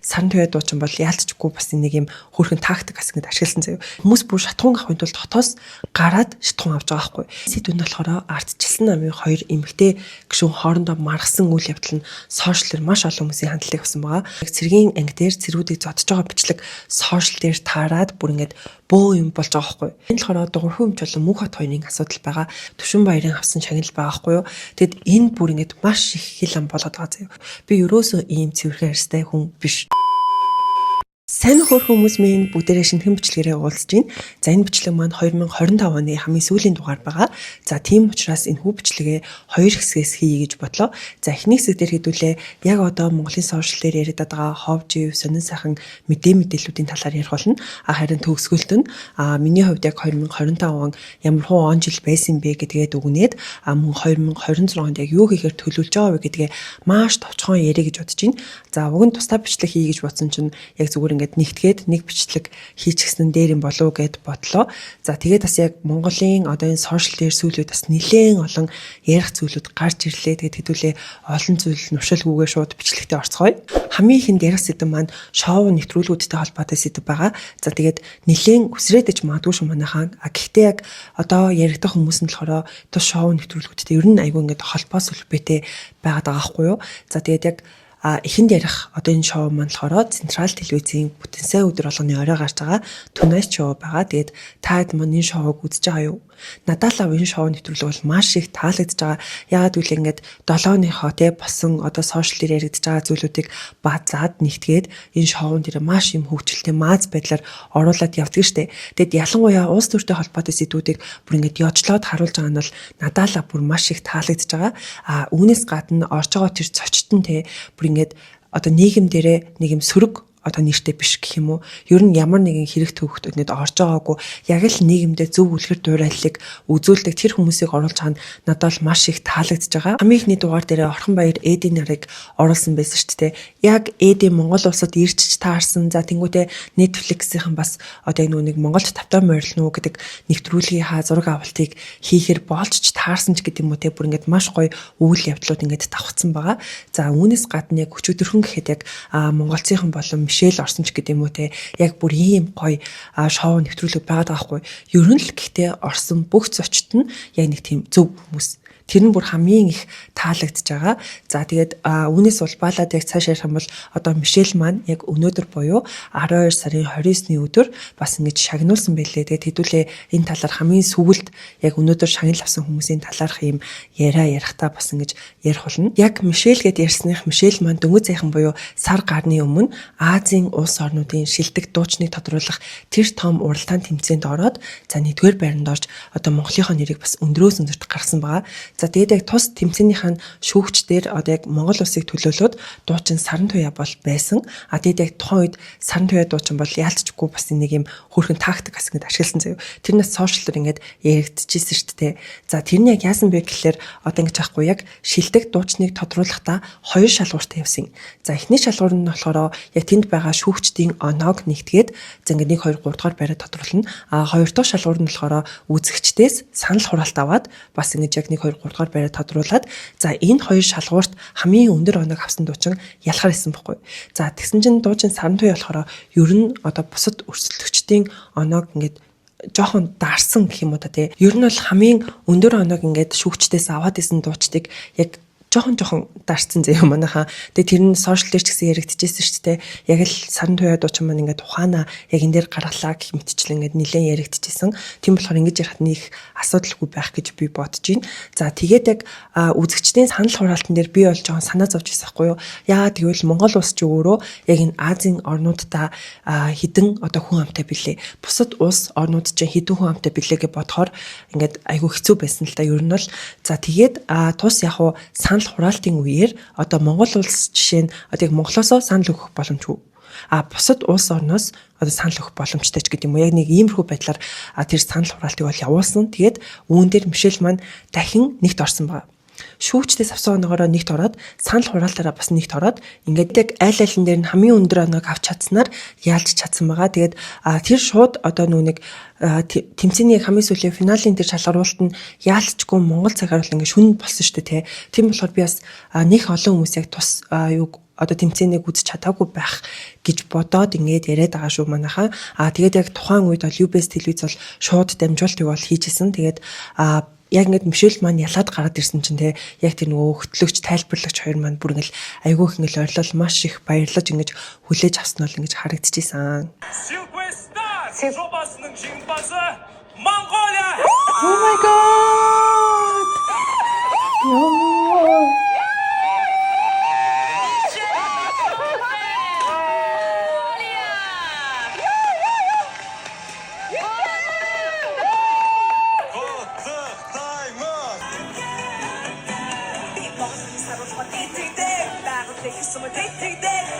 Саран туяа дуучин бол яалтчгүй бас нэг юм хөөрхөн тактик бас ингэ ашигласан заяа. Хүмүүс бүр шатхуун авахын тулд хотоос гараад шатхуун авч байгаа байхгүй. Сэдв нь болохоор ардчилсан намын хоёр эмэгтэй гишүүн хоорондоо маргасан үйл явдал нь сошиал дээр маш олон хүмүүсийн хандлагыг авсан байгаа. Цэргийн анги дээр цэрүүдийг зодж байгаа бичлэг сошиал дээр таарад бүр ингэ бөө юм болж байгаа байхгүй. Энэ болохоор дуурхай өмч болон мөнх хот хоёрын асуудал байгаа. Төвшин баярын авсан шагнал байгаа байхгүй юу. Тэгэд энэ бүр ингэ маш их хил ам болоод байгаа заяа. Би ерөөсөө ийм цэвэрхэн арьстай хүн биш. Сайн хөөрхөн хүмүүс минь бүгдээрээ шинэхэн бичлэгээрээ уулзж байна. За энэ бичлэг маань 2025 оны хамгийн сүүлийн дугаар байгаа. За тийм учраас энэ хүү бичлэгээ хоёр хэсгээс хийе гэж бодлоо. За эхний хэсэг дээр хэдүүлээ яг одоо Монголын сошиал дээр яриад байгаа хов жив сонин сайхан мэдээллүүдийн талаар ярих болно. Харин төгсгөлт нь миний хувьд яг 2025 он ямар хуу он жил байсан бэ гэдгээд үгнээд мөн 2026 онд яг юу хийхээр төлөвлөж байгаа вэ гэдгээ маш товчхон ярих гэж бодож байна. За уг нь тусдаа бичлэг хийе гэж бодсон чинь яг зүгээр ингээд нэгтгээд нэг бичлэг хийчихсэн дээр юм болов уу гэд бодлоо. За тэгээд бас яг Монголын одоо энэ сошиал дээр сүүлүүд бас нэлээд олон ярих зүйлүүд гарч ирлээ. Тэгээд хэдүүлээ олон зүйл нушилгүйгээр шууд бичлэгтээ орцгоё. Хамгийн ихэнд ярих сэдэв маань шоу нэвтрүүлгүүдтэй холбоотой сэдэв байгаа. За тэгээд нэлээд үсрээд иж магадгүй шүү манайхаа. Гэхдээ яг одоо яригдах хүмүүс нь болохоор тус шоу нэвтрүүлгүүдтэй ер нь айгүй ингээд холбоос өлбөтэй байгаад байгаа байхгүй юу. За тэгээд яг эхэнд ярих одоо энэ шоу маань болохоор Централ телевизийн бүтэн сая өдөр болгоны орой гарч байгаа Tonight Show байгаа. Тэгээд таад маань энэ шоуг үзэж байгаа юу? Надад л энэ шоу нэвтрүүлэг бол маш их таалагдж байгаа. Яагаад гэвэл ингээд 7-ныхоо те босон одоо сошиал дээр яригдж байгаа зүйлүүдийг базаад нэгтгээд энэ шоунд дээр маш юм хөгжилтэй мааз байдлаар оруулаад явдаг штэ. Тэгэд ялангуяа улс төртэй холбоотой сэдвүүдийг бүр ингээд ёжлоод харуулж байгаа нь бол надад л бүр маш их таалагдж байгаа. Үүнээс гадна орж байгаа тэр зочд нь те бүр ингээд одоо нийгэм дээрээ нэг юм сөрөг одоо нэртэй биш гэх юм уу. Ер нь ямар нэгэн хэрэг төвхтөд орж байгаагүй яг л нийгэмдээ зөв үлгэр дуурайллыг үзүүлдэг тэр хүмүүсийг оруулж байгаа нь надад бол маш их таалагдж байгаа. Хамгийн ихний дугаар дээр Орхон Баяр Эди нарыг оруулсан байсан шүү дээ. Яг Эди Монгол улсад ирж таарсан. За тэнгуүтээ Netflix-ийн бас одоо энэ нэг Монголд тавтаа морилно гэдэг нэвтрүүлгийн зураг авалтыг хийхээр болж таарсан ч гэдэг юм уу те бүр ингээд маш гоё үйл явдлууд ингээд давхцсан байгаа. За үүнээс гадна яг өчигдөрхөн гэхэд яг Монголцийнхан болон Мишель орсон ч гэдэг юм уу те яг бүр ийм гоё шоу нэвтрүүлэг байгаад байгаа хгүй. Ер нь л гэхдээ орсон бүх зочд нь яг нэг тийм зөв хүмүүс. Тэр нь бүр хамгийн их таалагдж байгаа. За тэгээд үүнээс улбаалаад яг цааш ярих юм бол одоо Мишель маань яг өнөөдөр буюу 12 сарын 29-ны өдөр бас ингэж шагнуулсан байлээ. Тэгээд хэдүүлээ энэ талаар хамгийн сүүлд яг өнөөдөр шагнал авсан хүмүүсийн талаарх юм яриахтаа бас ингэж ярих болно. Яг Мишель гэд ярьсных Мишель маань дөнгөж сайхан буюу сар гарны өмнө Азийн улс орнуудын шилдэг дуучныг тодруулах тэр том уралдаан тэмцээнд ороод за нэгдүгээр байранд орж одоо Монголынхоо нэрийг бас өндрөөс өндөрт гаргасан байгаа. За тэгээд яг тус тэмцээнийхэн шүүгчдэр одоо яг Монгол улсыг төлөөлөөд дуучин Саран туяа бол байсан. Тэгээд яг тухайн үед Саран туяа дуучин бол яалтчгүй бас нэг юм хөөрхөн тактик бас ингэж ашигласан заяа. Тэрнээс сошиал дээр ингэж яригдчихсэн шүү дээ. За тэрний яг яасан бэ гэхэлэр одоо ингэж аахгүй яг шилдэг дуучныг тодруулахдаа хоёр шалгууртай явсан. За эхний шалгуур нь болохоор яг тэнд байгаа шүүгчдийн оноог нэгтгээд за ингэ 1 2 3 дугаар байраа тодруулна. Хоёр дахь шалгуур нь болохоор үзэгчдээс санал хураалт аваад бас ингэж яг 1 2 3 дугаар байраа тодруулаад за энэ хоёр шалгуурт хамгийн өндөр оног авсан дуучин ялахар исэн байхгүй. За тэгсэн чинь дуучин Саран туяа болохоор ер нь одоо бусад өрсөлдөгчдийн оноог ингэж жоохон дарсан гэх юм уу та тий. Ер нь бол хамгийн өндөр оноог ингэж шүүгчдээс аваад исэн дуучдыг яг жоохон дарцсан заяа манайхаа. Тэгээ тэр нь сошиал дээр ч гэсэн яригдчихсэн шүү дээ. Яг л Саран туяа дуучин маань ингээд ухаанаа яг энэ дээр гаргалаа гэх мэтчлэн ингээд нэлээд яригдчихсэн. Тийм болохоор ингэж ярих нэг асуудалгүй байх гэж би бодож байна. За тэгээд яг үзэгчдийн санал хураалтан дээр би бол жоохон санаа зовж байсан байхгүй юу. Яагаад гэвэл Монгол улс ч өөрөө яг энэ Азийн орнуудаа хідэн одоо хүн амтай билээ. Бусад улс орнууд ч хідэн хүн амтай билээ гэж бодохоор ингээд айгүй хэцүү байсан л да. Ер нь бол за тэгээд тус яг уу санал хураалтын үеэр одоо Монгол улс жишээ нь одоо яг Монголоосоо санал өгөх боломжгүй. Бусад улс орноос одоо санал өгөх боломжтой ч гэдэг юм уу. Яг нэг иймэрхүү байдлаар тэр санал хураалтыг бол явуулсан. Тэгээд үүн дээр Мишель маань дахин нэгт орсон байна. Шүүгчдээс авсан оноогоор нэгт ороод санал хураалтаараа бас нэгт ороод ингээд яг айл айлн дээр нь хамгийн өндөр оноог авч чадсанаар яалж чадсан байгаа. Тэгээд тэр шууд одоо нэг тэмцээний хамгийн сүүлийн финалийн тэр шалгаруулалт нь яалцчгүй Монгол цагаар бол ингээд шүн болсон шүү дээ тий. Тийм болохоор би бас нэг олон хүмүүс яг тус одоо тэмцээнийг үзэж чадаагүй байх гэж бодоод ингээд яриад байгаа шүү манайхаа. Тэгээд яг тухайн үед бол UBS телевиз бол шууд дамжуултыг бол хийжсэн. Тэгээд яг ингээд Мишель маань ялаад гараад ирсэн чинь те яг тэр нөгөө хөтлөгч тайлбарлагч хоёр маань бүр ингээл айгүйх ингээл ойрлол маш их баярлаж ингэж хүлээж авсан бол ингэж харагдчихсан. Жобасының жеңімпазы Монголия. Oh my god.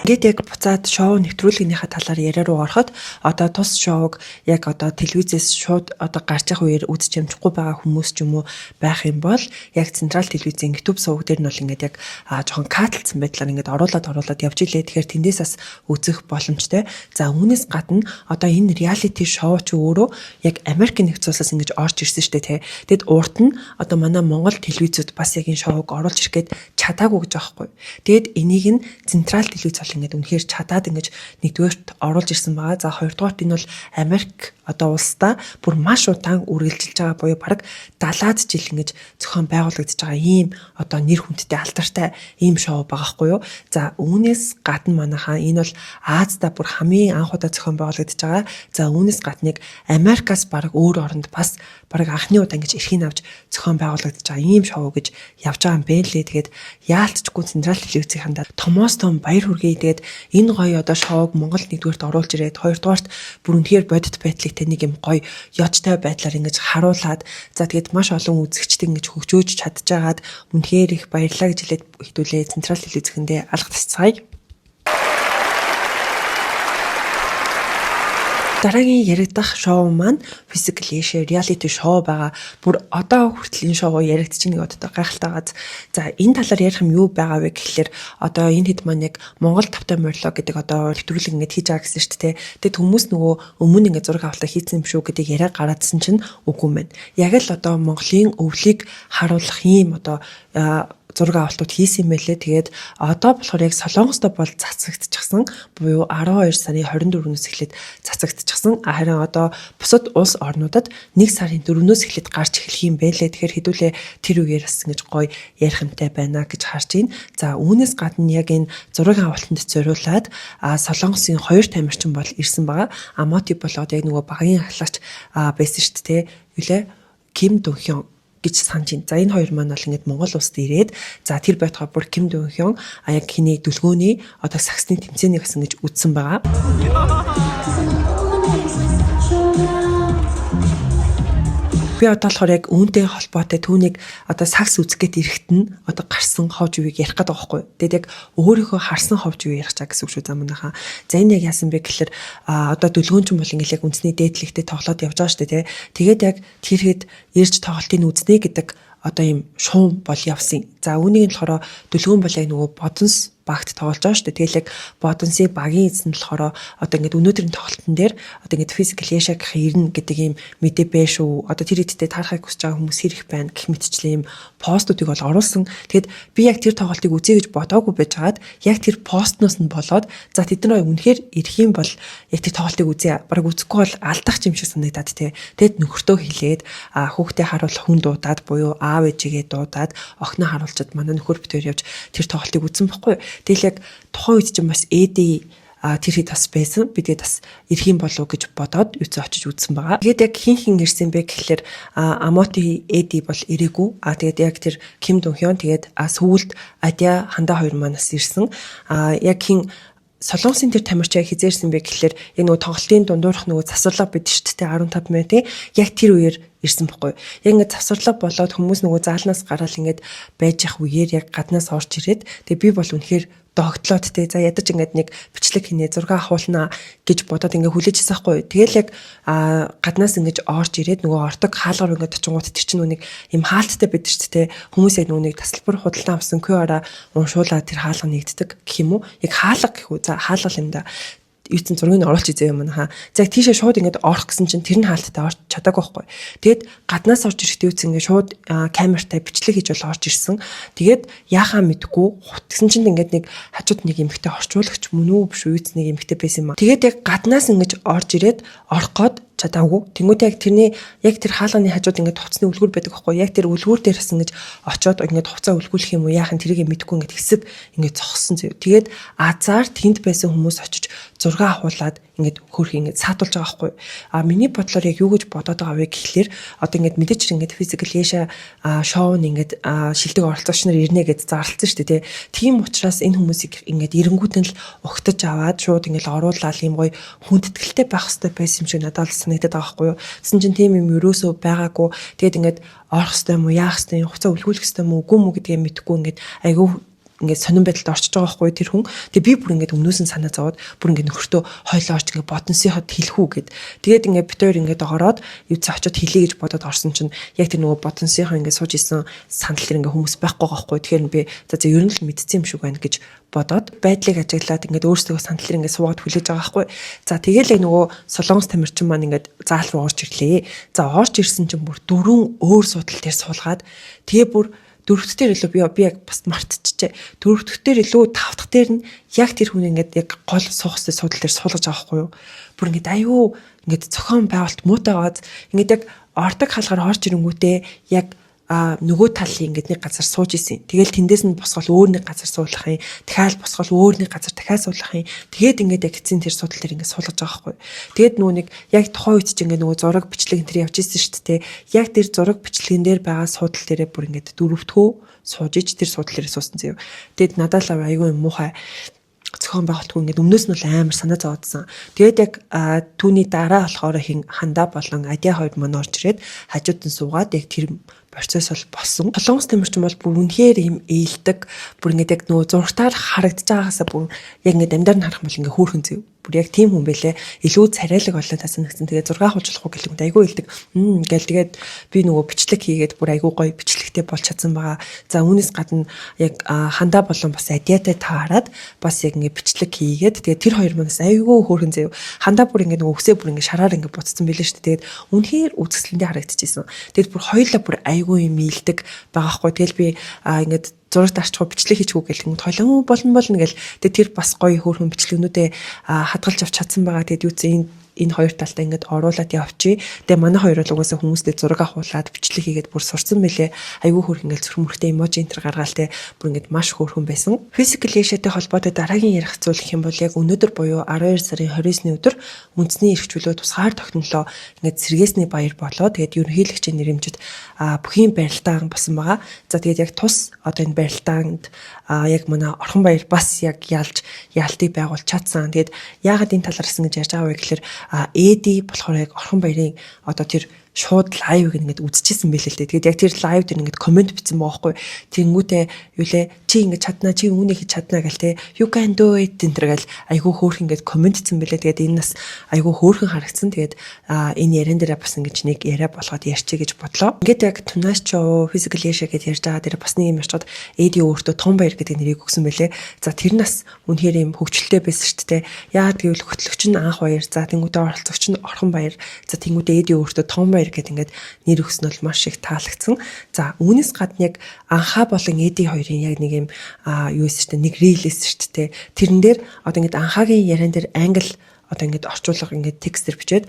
Ингээд яг буцаад шоу нэвтрүүлгийнхаа талаар яриа руу ороход одоо тус шоуг яг одоо телевизээс шууд одоо гарч явах үеэр үзэж амжихгүй байгаа хүмүүс ч юм уу байх юм бол яг Централ телевизийн YouTube суваг дээр нь бол ингээд яг жоохон катлцсан байдлаар ингээд оруулаад явж илээ. Тэгэхээр тэндээс бас үзэх боломжтой. За үүнээс гадна одоо энэ реалити шоу ч өөрөө яг Америк нэгдсэн улсаас ингэж орж ирсэн шүү дээ, тэ. Тэгэд урд нь одоо манай Монгол телевизүүд бас яг энэ шоуг оруулж ирэхэд чадаагүй гэж байгаа хгүй. Тэгэд энийг нь Централ телевиз бол ингээд үнэхээр чадаад ингэж нэгдүгээрт оруулж ирсэн байгаа. За хоёрдугаарт энэ бол Америк одоо улсдаа бүр маш удаан үргэлжилж байгаа буюу бараг 70-аад жил ингэж зохион байгуулагдж байгаа ийм одоо нэр хүндтэй алдартай ийм шоу байгаа хгүй юу. За үүнээс гадна манайхаа энэ бол Азида бүр хамгийн анх удаа зохион байгуулагдж байгаа. За үүнээс гадна нэг Америкаас бараг өөр оронд бас бараг анхны удаа ингэж эрхийг авч зохион байгуулагдж байгаа ийм шоу гэж явж байгаа юм бэ лээ. Тэгээд яалтчгүй Централ телевизийн хандаа томоос том баяр хүргэе. Тэгээд энэ гоё одоо шоуг Монгол нэгдүгээрт оруулж ирээд хоёрдугаарт бүр үнэхээр бодит байдлыг нэг юм гоё ёцтой байдлаар ингэж харуулад за тэгээд маш олон үзэгчдийг ингэж хөгжөөж чадчихагаад үнэхээр их баярлалаа гэж хэлээд хэдүүлээ Централ телевизэхэндээ алга тасцгаая. Дараагийн яригдах шоу маань Physically reality шоу байгаа. Бүр одоо хүртэл энэ шоу яригдчих нэг одоо гайхалтайгааз. За энэ талаар ярих юм юу байгаа вэ гэхэлэр одоо энэ хэд маань яг Монгол тавтай морлог гэдэг одоо нэвтрүүлэг ингэж хийж байгаа гэсэн шүү дээ. Тэгэд хүмүүс нөгөө өмнө ингэ зураг авалтаа хийсэн юм шүү гэдэг яриа гараадсэн чинь үгүй мэн. Яг л одоо Монголын өвлийг харуулах юм одоо зураг авалтууд хийсэн юм байлээ. Тэгээд одоо болохоор яг Солонгостой бол цацагдчихсан. Буюу 12 сарын 24-өөс эхлээд цацагдчихсан. Харин одоо бусад улс орнуудад 1 сарын 4-өөс эхлээд гарч эхлэх юм байлээ. Тэгэхээр хэдүүлээ тэр үеэр бас ингэж гоё ярих юмтай байна гэж харж байна. За үүнээс гадна яг энэ зураг авалтанд зориулаад Солонгосын 2 тамирчин бол ирсэн байгаа. Амоти болоод яг нөгөө багийн ахлагч байсан шүү дээ. Үлээ Ким Дохён гэж санаж байна. За энэ хоёр маань бол ингээд Монгол улсад ирээд за тэр байтугай бүр Ким Дохён яг хиний дүлгөөний одоо саксны тэмцээнийг бас ингэж үзсэн байгаа. Би одоо болохоор яг үүнтэй холбоотой түүнийг одоо сакс үзэх гээд ирэхэд нь одоо гарсан ховж үеийг ярих гэдэг байгаа байхгүй. Тэгээд яг өөрийнхөө харсан ховж үе ярих чаа гэсэн үг шүү замынхаа. За энэ яг яасан бэ гэхэлэр одоо дүлгөөнч бол ингээл яг үндэсний дээдлэгтэй тоглоод явж байгаа шүү дээ. Тэгээд яг тэр хэд ирж тоглолтыг үзнэ гэдэг одоо ийм шуум бол явсан. За үүнийг нь болохоор дүлгөөн бол яг нөгөө бодонс багт тоглож байгаа шүү дээ. Тэгэл яг бодонсыг багийн эзэн болохоор одоо ингээд өнөөдрийн тоглолтын дээр одоо ингээд Physically гэх ирнэ гэдэг ийм мэдээ байна шүү. Одоо тэр хэдтэй таарахыг хүсэж байгаа хүмүүс хэрэг байна гэх мэтчлээ ийм постуудыг бол оруулсан. Тэгэд би яг тэр тоглолтыг үзье гэж бодоогүй байжгаад яг тэр постноос нь болоод за тэд нар үнэхээр ирэх юм бол яг тэр тоглолтыг үзье. Бараг үзэхгүй бол алдах юм шиг санагдаад тий. Тэгэд нөхөртөө хэлээд хүүхдээ харуулах хүн дуудаад буюу аав ээжигээ дуудаад охиноо харуулчаад манай нөхөр битээр явж тэр тоглолтыг үзсэн байхгүй. Тэгэл яг тухайн үед чинь бас ээди тэр хэд бас байсан. Бидэд бас ирэх юм болов гэж бодоод юуцаа очиж үзсэн байгаа. Тэгээд яг хин ирсэн бэ гэхэлэр Амоти ээди бол ирээгүй. Тэгээд яг тэр Ким Дохён тэгээд сүүлд Адя хандаа хоёр манаас ирсэн. Яг хин Солонгосын тэр тамирчаа хизээрсэн бэ гэхэлэр яг нөгөө тоглолтын дундуурх нөгөө завсарлага бид шүү дээ 15 минут яг тэр үеэр ирсэн байхгүй. Яг ингээд завсарлага болоод хүмүүс нөгөө заалнаас гараал ингээд байж явах үеэр яг гаднаас орж ирээд тэгээ би бол үнэхээр догтлоод те за ядаж ингээд нэг бичлэг хийнэ зураг авахулна гэж бодоод ингээд хүлээж ирсэн байхгүй. Тэгэл яг гаднаас ингээд орж ирээд нөгөө ортог хаалгаар ингээд очингууд тэр чинь нүг юм хаалттай байдаг шүү дээ. Хүмүүс яг нүг тасалбар худалдан авсан QR-аа уншуулаад тэр хаалга нэгддэг гэх юм уу? Яг хаалга гэх үү? За хаалга юм да. юуцэн зургийг оруулж изээ юм аа. За яг тийшээ шууд ингээд орох гэсэн чинь тэр нь хаалттай орч чадаагүй байхгүй. Тэгээд гаднаас орж ирэхдээ юуцэн ингээд шууд камертай бичлэг хийж бол орж ирсэн. Тэгээд яахаа мэдгүй гэсэн чинь ингээд нэг хажууд нэг эмэгтэй орчуулагч мөн үү биш үү юуцэн нэг эмэгтэй байсан юм аа. Тэгээд яг гаднаас ингэж орж ирээд орох гээд чадаагүй. Тэнгүүтээ яг тэрний яг тэр хаалганы хажууд ингээд хувцсны үлгүүр байдаг байхгүй. Яг тэр үлгүүр дээрээс ингэж очоод ингээд хувцаа үлгүүлэх юм уу яахан тэрийг мэдгүй ингээд хэсэг ингээд зогссон зөө. Тэгээд азар тэнд байсан хүмүүс очиж зураг авахуулаад ингээд хөрх ингээд саатуулж байгаа байхгүй. Миний бодлоор яг юу гэж бодоод байгаа вэ гэхлээр одоо ингээд мэдээч ингээд физикал яша шоунд ингээд шилдэг оролцогч нар ирнэ гэж зарлцсан шүү дээ. Тийм учраас энэ хүмүүсийг ингээд эренгүүтэн л угтаж аваад шууд ингээд оруулаад юм гоё хүндэтгэлтэй байх хэрэгтэй байсан юм шиг надад санагдаад байгаа байхгүй юу. Тэсэн чинь тийм юм ерөөсөө байгаагүй. Тэгээд ингээд орох хэрэгтэй юм уу, яах хэрэгтэй юм, хуцаа үлгүүлэх хэрэгтэй юм уу, үгүй мүү гэдгийг мэдгүй ингээд айгүй ингээд сонирн байдалд орчиж байгаа байхгүй тэр хүн. Тэгээ би бүр ингээд өмнөөс нь санаа зовоод бүр ингээд нөхөртөө хойлоо орч ингээд бодонсийнход хэлэхүү гэд. Тэгээд ингээд битээр ингээд ороод юуцаа очиод хэлье гэж бодоод орсон чинь яг тэр нөгөө бодонсийнхоо ингээд сууж исэн сандал тэр ингээд хүмүүс байхгүй байгаа байхгүй. Тэгэхээр би за ер нь л мэдсэн юм шиг байна гэж бодоод байдлыг ажиглаад ингээд өөрсдөө сандал ингээд суугаад хүлээж байгаа байхгүй. За тэгээл яг нөгөө Солонгос тамирчин маань ингээд заал руу орж ирлээ. За орж ирсэн чинь бүр дөрвөн өөр суудал дээр суулгаад тэгээ бүр дөрөвтдөр илүү би яг бас мартчихжээ. Дөрөвтдөр илүү тавтах дээр нь яг тэр хүн ингээд яг гол суух хэсэг суудал дээр суулгаж байгаа байхгүй юу. Бүр ингээд аюу ингээд зохион байгуулалт муутайгаад ингээд яг ордог хаалгаар орж ирэнгүүтээ яг нөгөө талын ингээд нэг газар сууж исэн. Тэгэл тэндээс нь босгол өөр нэг газар суулгах юм. Дахиад босгол өөр нэг газар дахиад суулгах юм. Тэгээд ингээд яг эцсийн тэр суудал дээр ингээд суулгаж байгаа байхгүй. Тэгээд нөгөө нэг яг тухайн үед ч ингээд нөгөө зураг бичлэг энэ төр явж исэн шүү дээ. Яг тэр зураг бичлэгэн дээр байгаа суудал дээрээ бүр ингээд дөрөвдгөө сууж иж тэр суудал дээрээ суусан заяа. Тэгээд надад л айгүй муухай зохион байгуулалтгүй ингээд өмнөөс нь л амар санаа зовоодсан. Тэгээд яг түүний дараа болохоор хандаа болон адиа хоёр мань орж ирээд хажууд нь суугаад яг тэр процесс бол болсон. Солонгос тамирчин бол бүр үнэхээр юм ээлдэг. Бүр ингээд яг нөгөө зургатаар харагдаж байгаасаа бүр яг ингээд амьдар нь харах бол ингээд хөөрхөн зэв. Бүр яг тийм хүн байлээ. Илүү царайлаг болоо тасан нэгсэн. Тэгээд зураг хуулжлах уу гэлээ айгүй ээлдэг. Гээл тэгээд би нөгөө бичлэг хийгээд бүр айгүй гоё бичлэгтэй болж чадсан байгаа. За үүнээс гадна яг хандаа болон бас адиатай таарад бас яг ингээд бичлэг хийгээд тэгээд тэр хоёр манаас айгүй хөөрхөн зэв. Хандаа бүр ингээд нөгөө өсөө бүр ингээд шараар ингээд буцсан байлээ шүү дээ. Тэгээд үнэхээр үзэсгэлэндээ харагдчихсэн. Тэгээд бүр хоёулаа бүр айгүй юм ийдэг байгаа хгүй. Тэгэл би ингээд зураг дарчгүй бичлэг хийчихгүй гэл юм тойлоо болно гэл. Тэгээд тэр бас гоё хөөрхөн бичлэгнүүдээ хадгалж авч чадсан байгаа. Тэгээд юу зэ энэ хоёр талтай ингээд оруулаад явчих. Тэгээ манай хоёр л угаасаа хүмүүстэй зураг авахуулаад бичлэг хийгээд бүр сурсан мөлий. Айгүй хөөрх ингээд зүрх мөрхтэй эможи энтер гаргаал те бүр ингээд маш хөөрхөн байсан. Physical Asia-тэй холбоотой дараагийн ярих зүйл гэх юм бол яг өнөөдөр буюу 12 сарын 29-ны өдөр үндэсний эрхчлөө тусгаар тогтнолоо ингээд сэргээсний баяр болоо. Тэгээд ерөнхийлөгчийн нэрэмжид бүхийн барилдаан басан байгаа. За тэгээд яг тус одоо энэ барилдаанд яг манай Орхон баяр бас яг яалтыг байгуулж чадсан. Тэгээд яагаад энэ талаар гэсэн гэж ярьж байгаа вэ гэхээр эди болохоор яг Орхон баярын одоо тэр шууд лайв ингээд үзчихсэн байлээ л дээ. Тэгээд яг тэр лайв дээр ингээд комент бичсэн байгаа байхгүй. Тэнгүүтээ юу лээ чи ингээд чаднаа чи үүнийг хийж чаднаа гэл те you can do it энэ гэл айгүй хөөрх ингээд комент хийсэн байлээ. Тэгээд энэ нас айгүй хөөрхөн харагдсан. Тэгээд энэ яран дээр бас ингээд нэг яриа болгоод ярьчих гэж бодлоо. Ингээд яг Тунаас ч Physical Asia гэж ярьж байгаа дээр бас нэг юм ярьчаад эди өөртөө том баяр гэдэг нэрийг өгсөн байлээ. За тэр нас үнэхээр юм хөвгчлөлтэй байсан шүү дээ. Яагаад гэвэл хөтлөгч нь анх баяр, за тэнгүүтээ оролцогч нь Орхон баяр, за тэнгүүтээ эди өөртөө том баяр гэдэг ингээд нэр өгсөн бол маш их таалагдсан. За үүнээс гадна яг анхаа болон эди хоёрын яг нэг юм юу эсэж нэг рилээс шүү дээ. Тэрэн дээр одоо ингээд анхаагийн яриан дээр англи одоо ингээд орчуулга ингээд текстээр бичээд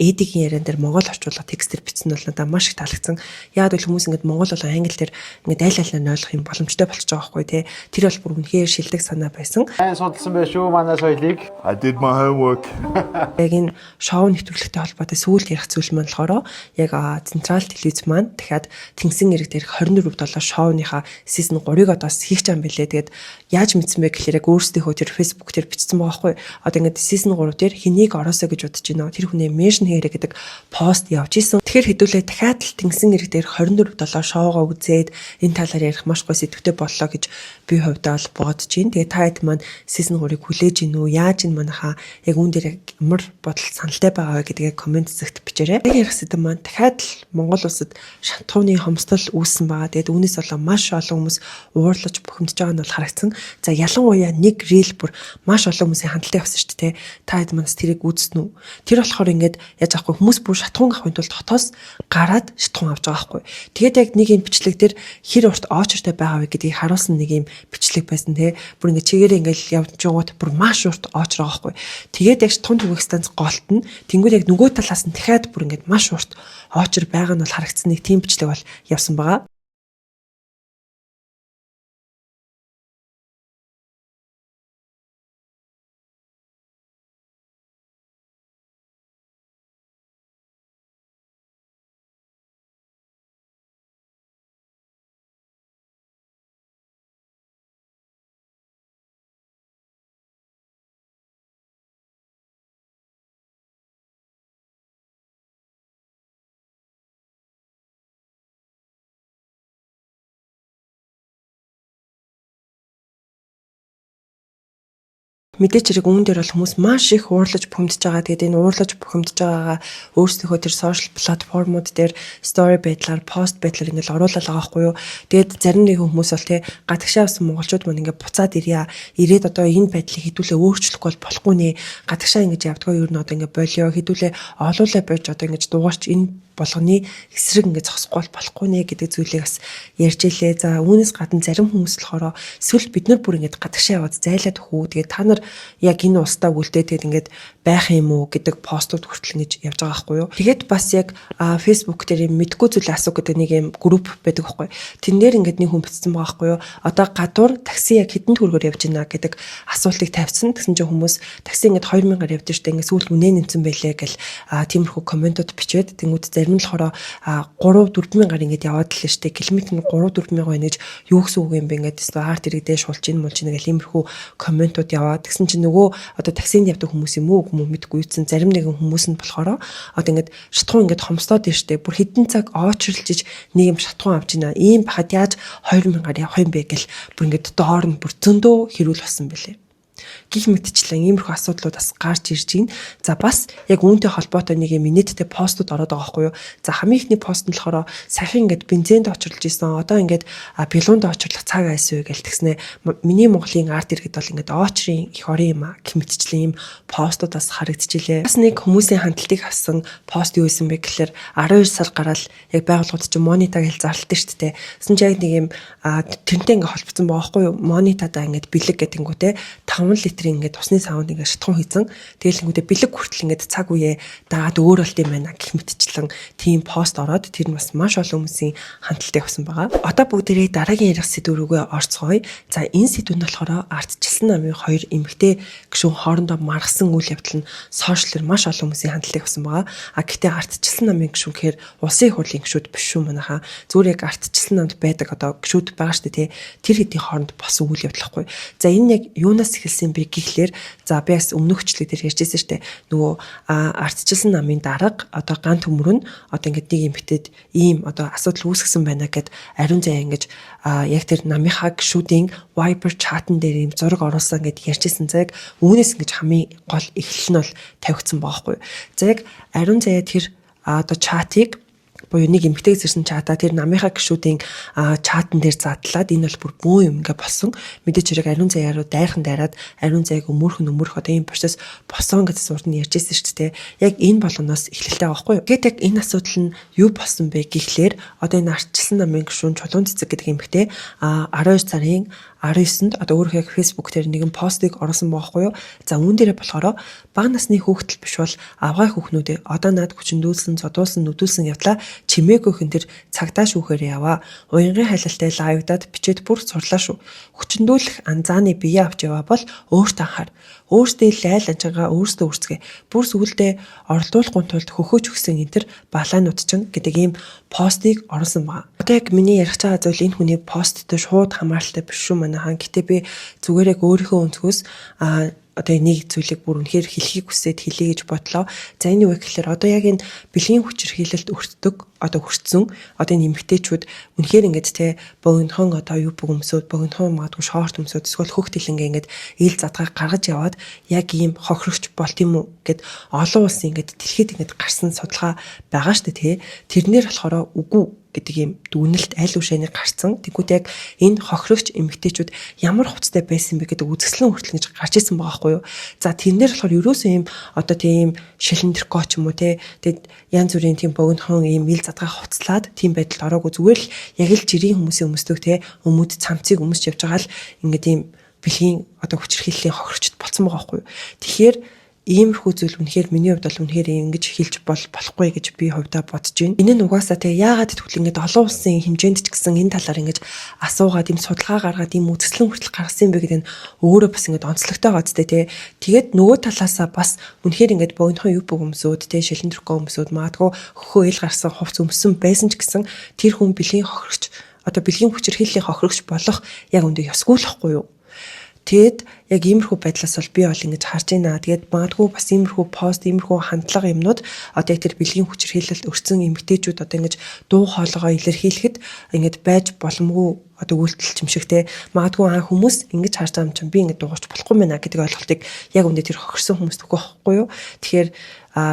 эдигийн яриан дээр монгол орчуулга текстээр бичсэн бол надад маш их таалагдсан. Яагаад гэвэл хүмүүс ингээд монгол болон англи дээр ингээд айл аль нь ойлгох юм боломжтой болчихж байгаа байхгүй тий. Тэр бол бүр үнэхээр шилдэг санаа байсан. Судалсан байх шүү манай соёлыг. I did my homework. Яг энэ шоу нэвтрүүлэгтэй холбоотой сүүлд ярих зүйл маань болохоор яг Централ телевиз маань дахиад Тэнгисийн ирэг дээрх 24/7 шоуныхаа season 3-ыг одоо хийх гэж байгаа юм билээ. Тэгээд яаж мэдсэн бэ гэхээр яг өөрсдийнхөө тэр Facebook дээр бичсэн байгаа байхгүй. Одоо ингээд season 3 дээр хэнийг ороосоо гэж бодож байна. Тэр хүнээ меншн хийрэ гэдэг пост явж исэн. Тэгэхээр хэдүүлээ дахиад л тэнгисэн ирэг дээр 24/7 шоугаа үзээд энэ талаар ярих маш гоё сэдвтэй боллоо гэж би хувьдаа бол бодож байна. Тэгээ та хэд маань season 3-ыг хүлээж гин үү? Яаж ин манайхаа яг үүн дээр ямар бодол саналтай байгаа вэ гэдгээ комент зэгт бичээрэй. Яг ярих сэдв маань дахиад л Монгол улсад шатхууны хомсдол үүссэн байгаа. Тэгээд үүнээс болоо маш олон хүмүүс уурлаж бухимдж байгаа нь бол харагдсан. За ялангуяа нэг рил бүр маш олон хүмүүсийн хандлтаа явсан шүү дээ. Та хэд манаас тэрийг үзсэн үү? Тэр болохоор ингээд яаж аахгүй хүмүүс бүр шатхуун авахын тулд хотоос гараад шатхуун авч байгаа байхгүй. Тэгээд яг нэг юм бичлэг дээр хэр урт очертой байгаа вэ гэдгийг харуулсан нэг юм бичлэг байсан те. Бүр ингээд чигээрээ ингээд явж жогоот бүр маш урт очр байгаа байхгүй. Тэгээд яг шатхуун түгээх станц голт нь тэнгууд яг нөгөө талаас нь дахиад бүр ингээд маш урт очр байгаа нь бол харагдсан нэг тийм бичлэг бол явсан байгаа. Мэдээч хэрэг үүн дээр бол хүмүүс маш их уурлаж бухимдж байгаа. Тэгээд энэ уурлаж бухимдж байгаагаа өөрсдийнхөө тэр сошиал платформуд дээр стори байдлаар, пост байдлаар ингээл оруулаад байгаа байхгүй юу. Тэгээд зарим нэгэн хүмүүс бол тий гадагшаа авсан монголчууд маань ингээд буцаад ирья. Ирээд одоо энэ байдлыг хэдүүлээ өөрчлөхгүй бол болохгүй нэ. Гадагшаа ингэж явдгаа юу н одоо ингээд болио хэдүүлээ олуулаа байж одоо ингэж дугаарч энэ болгоны эсрэг ингээд зогсохгүй болохгүй нэ гэдэг зүйлийг бас ярьж илээ. За үүнээс гадна зарим хүмүүс болохоор эсвэл бид нар бүр ингээд гадагшаа яваад зайлаад хүү. Тэгээд та нар яг энэ улстай үлдээд тэгээд ингээд байх юм уу гэдэг постууд хүртэл ингэж явж байгаа байхгүй юу. Тэгээд бас яг Facebook дээр юм мэдгүй зүйл асуу гэдэг нэг юм групп байдаг байхгүй. Тэн дээр ингээд нэг хүн бичсэн байгаа байхгүй юу. Одоо гадуур такси яг хэдэн төгрөгөөр явж байна гэдэг асуултыг тавьсан. Тэгсэн чинь хүмүүс такси ингээд 2000-аар явж штэ ингээд сүүл үнэ нэмсэн байлээ гэл тиймэрхүү комментууд бичээд тэнгууд зарим нь болохоор 3-4 ингээд яваад л штэ километр нь 3-4 байна гэж юу гэсэн үг юм бэ ингээд арт иргэдээ шулж ин мулж ин гэл иймэрхүү комментууд яваад тэгсэн чинь нөгөө одоо таксинд явдаг хүмүүс юм уу мэдгүй юусэн зарим нэгэн хүмүүс нь болохоор одоо ингээд шатхуун ингээд хомсдоод штэ бүр хэдэн цаг очрлж нэг юм шатхуун авч ийна ийм бахад яаж 2000-аар явах юм бэ гэл бүр ингээд доор нь бүр зөндөө хэрүүл болсон бэлээ. Гих мэтчлэн иймэрхүү асуудлууд бас гарч ирж байна. За бас яг үүнтэй холбоотой нэг юм инээдтэй постууд ороод байгаа байхгүй юу. За хамгийн ихний пост нь болохоор сахин ингээд бензинд очрлж исэн. Одоо ингээд пилуунд очрлох цаг айсвэ гэл тэгснэ. Миний Монголын арт иргэд бол ингээд очрын их орон юм гих мэтчлэн ийм постууд бас харагдчихлээ. Бас нэг хүмүүсийн хандлтыг авсан пост юу байсан бэ гэхээр 12 сар гараад яг байгууллагууд чинь монетаг хэл зарлалт шүү дээ. Тэсэн чинь яг нэг юм тэрнтэй ингээд холбогдсон байгаа байхгүй юу. Монетадаа ингээд бэлэг гэдэнгүүтээ 5 литрийн ингээд усны саунд ингээд шатхуун хийсэн. Тэгэлэнгүүтээ бэлэг хүртэл ингээд цаг үе дагаад өөр болт юм байна гэх мэтчлэн тийм пост ороод тэр нь бас маш олон хүмүүсийн хандлтыг авсан байгаа. Одоо бүгдээрээ дараагийн ярих сэдв рүүгээ орцгоё. За энэ сэдв нь болохоор ардчилсан намын 2 эмэгтэй гишүүн хоорондоо маргасан үйл явдал нь сошиалэр маш олон хүмүүсийн хандлтыг авсан байгаа. Гэхдээ ардчилсан намын гишүүн гэхээр улсын хурлын гишүүд биш шүү манайхаа. Зүгээр яг ардчилсан намд байдаг одоо гишүүд байгаа шүү дээ. Тэр хэдийн хооронд босон үйл явдал хгүй. За энэ яг юунаас эхэлсэн бэ гэхлээр за би бас өмнөх хөчлөг дээр ярьжсэн штэ нөгөө ардчилсан намын дарга одоо ган төмөр нь одоо ингээд нэг эмэгтэйд ийм одоо асуудал үүсгэсэн байна гэд ариун заяа ингэж яг тэр намынхаа гишүүдийн Viber чатан дээр ийм зураг оруулсан гэд ярьжсэн цаг үүнээс ингэж хамгийн гол эхлэл нь бол тавигдсан байгаа хгүй. За яг ариун заяа тэр одоо чатыг буюу нэг эмэгтэйгээс ирсэн чатаа тэр намынхаа гишүүдийн чатан дээр задлаад энэ бол бүр бөө юм ингээ болсон. Мэдээч хэрэг ариун заяа руу дайрхан дайраад ариун заяаг өмөрх одоо ийм процесс босон гэсэн сурд нь ярьжсэн шүү дээ. Яг энэ болгоноос эхлэлтэй байгаа байхгүй юу. Гэт яг энэ асуудал нь юу болсон бэ гэхлээр одоо энэ ардчилсан намын гишүүн Чулуун Цэцэг гэдэг эмэгтэй 12 сарын 19-нд одоо өөрөө яг Facebook дээр нэгэн постыг оруулсан байхгүй юу. За үүн дээрээ болохоор бага насны хүүхдэл биш бол авгай хүүхнүүдээ одоо над хүчндүүлсэн, зодуулсан, нүдүүлсэн явдлаа чимээгүйхэн тэр цагдаа шүүхээр яваа. Уянгийн хайлалтай лайвдаад бичээд бүр сурлаа шүү. Хүчндүүлэх анзааны бие авч яваа бол өөртөө анхаар. Өөртөө лайл анчаагаа өөртөө үрцгээ. Бүр сүгэлдээ оролдуулахгүй тулд хөхөөж өгсөн энэ төр балаанууд чинь гэдэг ийм постыг оруулсан байна. Одоо яг миний ярих цаа зүйл энэ хүний посттой шууд хамааралтай биш шүү манайхан. Гэтэ би зүгээр яг өөрийнхөө өнцгөөс одоо нэг зүйлийг бүр үнэхээр хэлхийг хүсээд хэлье гэж бодлоо. За энэ юу вэ гэхээр одоо яг энэ бэлгийн хүчирхийлэлт өртдөг одоо хүрсэн одоо энэ эмэгтэйчүүд үнэхээр ингээд те богинохон одоо юу бөгөмсөд богинохон магадгүй шорт өмсөд эсвэл хөх тэлэнгээ ингээд ил задгаа гаргаж яваад яг ийм хохирогч болт юм уу гэд олон улсын ингээд дэлхийд ингээд гарсан судалгаа байгаа штэ те тэрнэр болохоор үгүй гэдэг ийм дүгнэлт аль үшээний гарцсан. Тэгвэл яг энэ хохирогч эмэгтэйчүүд ямар хувцастай байсан бэ гэдэг үзэсгэлэн хүртэл гэж гарч ирсэн байгаа байхгүй юу. За тэрнэр болохоор ерөөсөө ийм одоо тийм шилэндрко ч юм уу те тэгээд янз бүрийн тийм богинохон ийм ил задгаа хувцлаад тийм байдалд ороогүй зүгээр л яг л жирийн хүмүүсийн өмсдөг те өмд цамцыг өмсч явж байгаа л ингээд ийм бэлгийн одоо хүчирхийллийн хохирогчд болсон байгаа байхгүй юу. Тэгэхээр иймэрхүү зүйл үнэхээр миний хувьд бол үнэхээр ингэж хэлж болохгүй гэж би хувьдаа бодож байна. Энэ нь угаасаа тэгээ яагаад гэвэл ингээд олон улсын хэмжээнд ч гэсэн энэ талаар ингэж асуугаад ийм судалгаа гаргаад ийм үзэсгэлэн хүртэл гаргасан юм бэ гэдэг нь өөрөө бас ингээд онцлогтой гоцтой тий. Тэгээд нөгөө талаасаа бас үнэхээр ингээд богинохон юу бөгөмсөд тий шилэндрхөө өмсөд маадгүй хөхөө ил гарсан хувц өмсөн байсан ч гэсэн тэр хүн бэлгийн хохирогч одоо бэлгийн хүчирхийллийн хохирогч болох яг үндэ ёсгүй л хгүй юу. Тэгэд яг иймэрхүү байдлаас бол би бол ингэж харж байна. Тэгээд магадгүй бас иймэрхүү пост, иймэрхүү хандлага юмнууд одоо яг тэр бэлгийн хүчирхийлэлд өртсөн эмэгтэйчүүд одоо ингэж дуу хоолойгоо илэрхийлэхэд ингэж байж боломгүй одоо үйлдэл чимшигтэй магадгүй хүмүүс ингэж харж байгаа юм чинь би ингэж дуугарч болохгүй мэнэ гэдэг ойлголтыг яг үндэ тэр хохирсон хүмүүст өгөх байхгүй юу. Тэгэхээр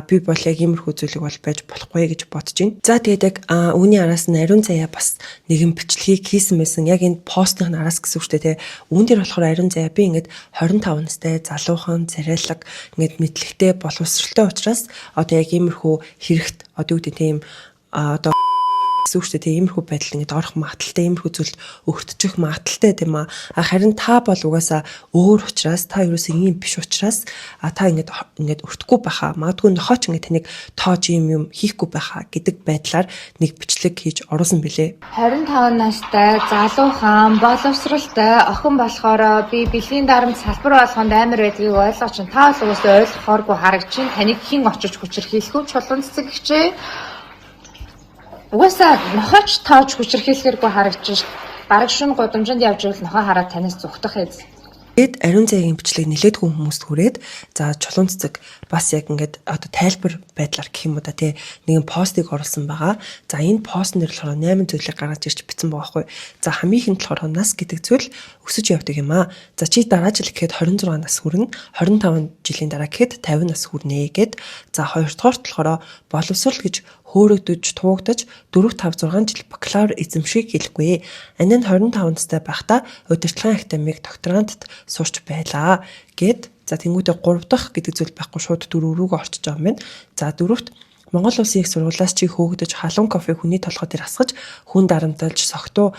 би бол яг иймэрхүү зүйлийг бол байж болохгүй гэж бодож байна. За тэгээд яг үүний араас нь ариун заяа бас нэгэн бичлэгийг хийсэн байсан. Яг энэ постын араас гэсэн үг шүү дээ. Үүн дээр болохоор ариун заяа би ингэж 25 настай залуухан царайлаг ингэж мэдлэгтэй боловсралтай учраас одоо яг иймэрхүү хэрэгт одоо үүдээ тийм одоо гэсэн үг шүү дээ. Иймэрхүү байдал ингээд орох магадaltaй, иймэрхүү зүйлд өртчих магадaltaй тийм аа. Харин та бол угаасаа өөр учраас та ерөөсөө ийм биш учраас та ингээд өртөхгүй байхаа. Магадгүй нохооч ингээд таныг тоож юм хийхгүй байхаа гэдэг байдлаар нэг бичлэг хийж оруулсан билээ. 25 настай залуухан боловсралтай охин болохоор би бэлгийн дарамт салбар болгонд амар байдгийг ойлгож чинь та бол угаасаа ойлгохооргүй харагдчихин. Таныг хэн очиж хүчирхийлэх вэ? Чулуун цэцэг хичээ. Угаасаа нохооч тоож хүчирхийлэхэргүй харагдчих. Бараг шин гудамжинд явж ирэл нохоо хараад танаас зүгтах эз. Тэгэд ариун заяагийн бичлэг нэлээдгүй хүмүүст хүрээд за чулуун цэцэг бас яг ингээд одоо тайлбар байдлаар гэх юм уу да тий нэгэн постыг оруулсан байгаа. За энэ постн дээр болохоор 8 зүйлийг гаргаж ирж бичсэн байгаа хгүй. За хамгийн ихэнд болохоор нас гэдэг зүйл өсөж явдаг юм аа. За чи дараа жил гэхэд 26 нас хүрнэ. 25 жилийн дараа гэхэд 50 нас хүрнэ гэд. За хоёрдугаарт болохоор боловсрал гэж хөөрөгдөж туугдаж 4 5 6 жил бакалавр эзэмшиг хэлэхгүй. Энэ нь 25 настай байхдаа удирдлагын академик докторантд сурч байлаа гэд. За тэнгуүдээ 3 дахь гэдэг зүйл байхгүй шууд 4 рүүгээ орчиж байгаа юм байна. За 4-т Монгол Улсын их сургуулиас чи хөөгдөж халуун кофе хүний толгой дээр асгаж хүн дарамталж согтуу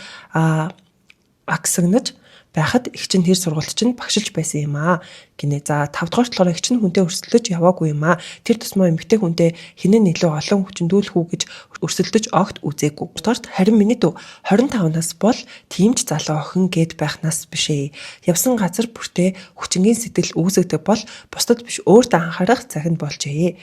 аксагнаж байхад их чинь тэр сургуульд чинь багшилж байсан юм аа гинэ. За 5 дугаар талаар их чинь хүнтэй өрсөлдөж яваагүй юм аа. Тэр тусмаа эмэгтэй хүнтэй хинэн илүү олон хүчндүүлэх үү гэж өрсөлдөж огт үзээгүй. 2 дугаарт харин миний дүү 25 нас бол тиймч залуу охин гэд байх нас биш ээ. Явсан газар бүртээ хүчингийн сэтгэл үүсгдэг бол бусдад биш өөртөө анхаарах цагт болжээ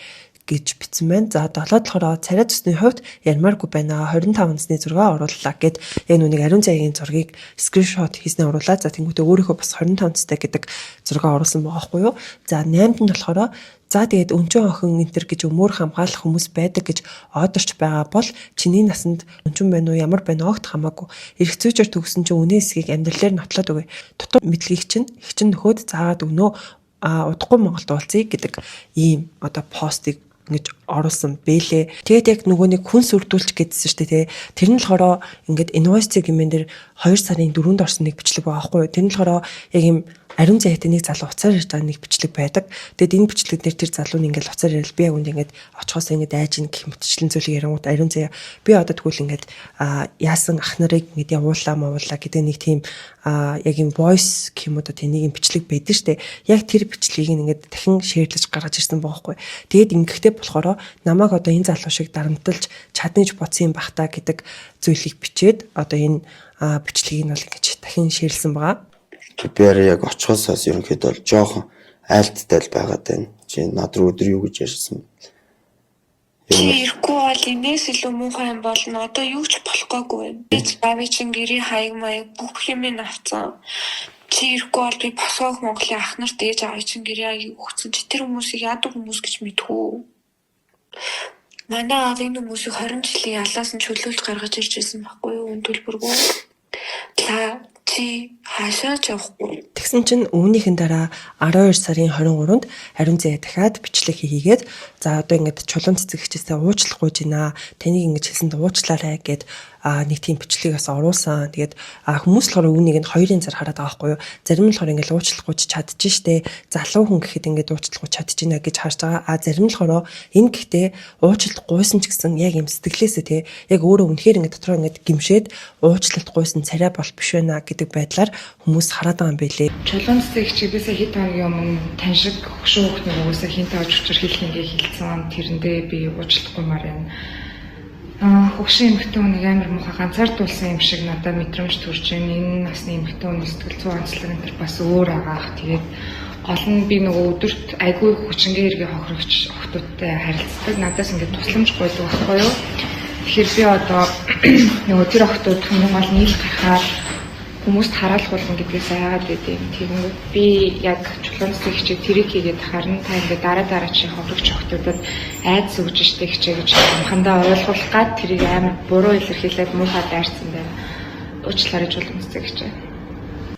гэж бичсэн байна. За 7 болохоор царай цусны хувьд ярмааргүй байна. 25 насны зураг орууллаа гэд яг нүг ариун заяагийн зургийг скриншот хийснээр оруулаа. За тэнгуүтээ өөрийнхөө бас 25 настай гэдэг зураг оруулсан байгаа байхгүй юу. За 8-нд нь болохоор за тэгээд өнчөн охин энтер гэж өмөр хамгаалах хүмүүс байдаг гэж одорч байгаа бол чиний насанд өнчөн байна уу ямар байна огт хамаагүй. Ирэх зүйчээр төгсөн чинь үнэ эсгийг амьдралаар нотлоод өгье. Дотор мэдлэгийг чинь их чинь нөхөд заагаад өгнө. Удахгүй Монголд уулзъя гэдэг ийм одоо постыг ингэж оруулсан бэлээ. Тэгээд яг нөгөө нэг хүн сүрдүүлч гэдсэн шүү дээ. Тэр нь болохоор ингээд инвойс гэмээр дээр 2 сарын 4-нд орсон нэг бичлэг байгаа байхгүй юу. Тэр нь болохоор яг юм ариун заяатай нэг залуу уцаар ирж байгаа нэг бичлэг байдаг. Тэгээд энэ бичлэг дээр тэр залуу нь ингээд уцаар ирэл би яг үнд ингээд очихоос ингээд айж ин гэх мэтчлэн зүйлийг ярингууд ариун заяа би одоо тэгвэл ингээд яасан ах нарыг ингээд явуулаа мовуулаа гэдэг нэг тийм яг юм voice гэх юм уу да тийм нэг бичлэг байдаг шүү дээ. Яг тэр бичлэгийг ингээд дахин шеэрлэж гаргаж ирсэн байгаа байхгүй. Тэгээд ингэхдээ болохоор намайг одоо энэ залуу шиг дарамталж чаднаж бодсон юм бах та гэдэг зүйлийг бичээд одоо энэ бичлэгийг нь бол ингэж дахин шеэрлсэн байгаа. Бээр яг очихоосоос ерөнхийдөө бол жоохон айлттай л байгаад байна. Чи над руу өдөр юу гэж ярьсан бэ? Ирэхгүй бол энэс илүү муухай юм болно. Одоо юу ч болохгүйгүй байна. Би чинь гэрээ хаяг маяг бүх юм авцсан. чи ирэхгүй бол би босоог Монголын ах нарт ээж аваа чинь гэрээ өгсөн чи тэр хүмүүсийг яадаг хүмүүс гэж мэдхүү. Манай аав энэ хүмүүсийг 20 жилийн ялаас нь чөлөөлж гаргаж ирж байсан байхгүй юу? Энэ төлбөргүй. Та чи хаашаач явахгүй. Тэгсэн чинь үүнийхэн дараа 12 сарын 23-нд ариун зээ дахиад бичлэг хийгээд за одоо ингээд чулуун цэцэг хичээсээ уучлах гуйж байна. Таныг ингэж хэлсэнд уучлаарай гэд нэг тийм бичлэгээс оруулсан. Тэгээд хүмүүс болохоор үүнийг нь хоёрын зар хараад байгаа байхгүй юу. Зарим нь болохоор ингээд уучлах гуйж чадчихжээ. Залуу хүн гэхэд ингээд уучлах гуйж чадчихна гэж харж байгаа. Зарим нь болохоор энэ гэхдээ уучлалт гуйсан ч гэсэн яг юм сэтгэлээсээ те яг өөрөө үнэхээр ингээд дотроо ингээд гимшээд уучлалт гуйсан царай бол биш байна гэдэг байдлаар хүмүүс хараад байгаа юм билээ. Чулуун цэцэг хичээлээсээ хэд хоногийн өмнө тань шиг хөшөө хүүхний угаасаа хинтээ очвчэр хэлэх ингээ хэлсэн. Тэрэндээ би уучлахгүй байна. Хөгшин эмэгтэй хүнийг амар муухай ганцаардуулсан юм шиг надад мэдрэмж төрж байна. Энэ насны эмэгтэй хүний сэтгэл зүйн онцлог энэ төр бас өөр агаах. Тэгээд гол нь би нөгөө өдөрт айгүй хүчингээ эргээ хохирогч охтуудтай харилцдаг. Надаас ингээд тусламж гуйдаг байхгүй юу? Тэгэхээр би одоо нөгөө тэр охтууд хамгийн гол нийл гарахаар хүмүүст хараалх болгон гэдгээс айгаад байдیں۔ Тэгэнгүүт би яг чулуун цэцэг хичээл тэрийг хийгээд харна та ингээд дараа чи хохирогч охтуудад айдас өгж штэ хичээ гэж хамхандаа ойлгуулах гад тэрийг амар буруу илэрхийлээд муухай дайрсан байна. Уучлаарай чулуун цэцэг хичээ.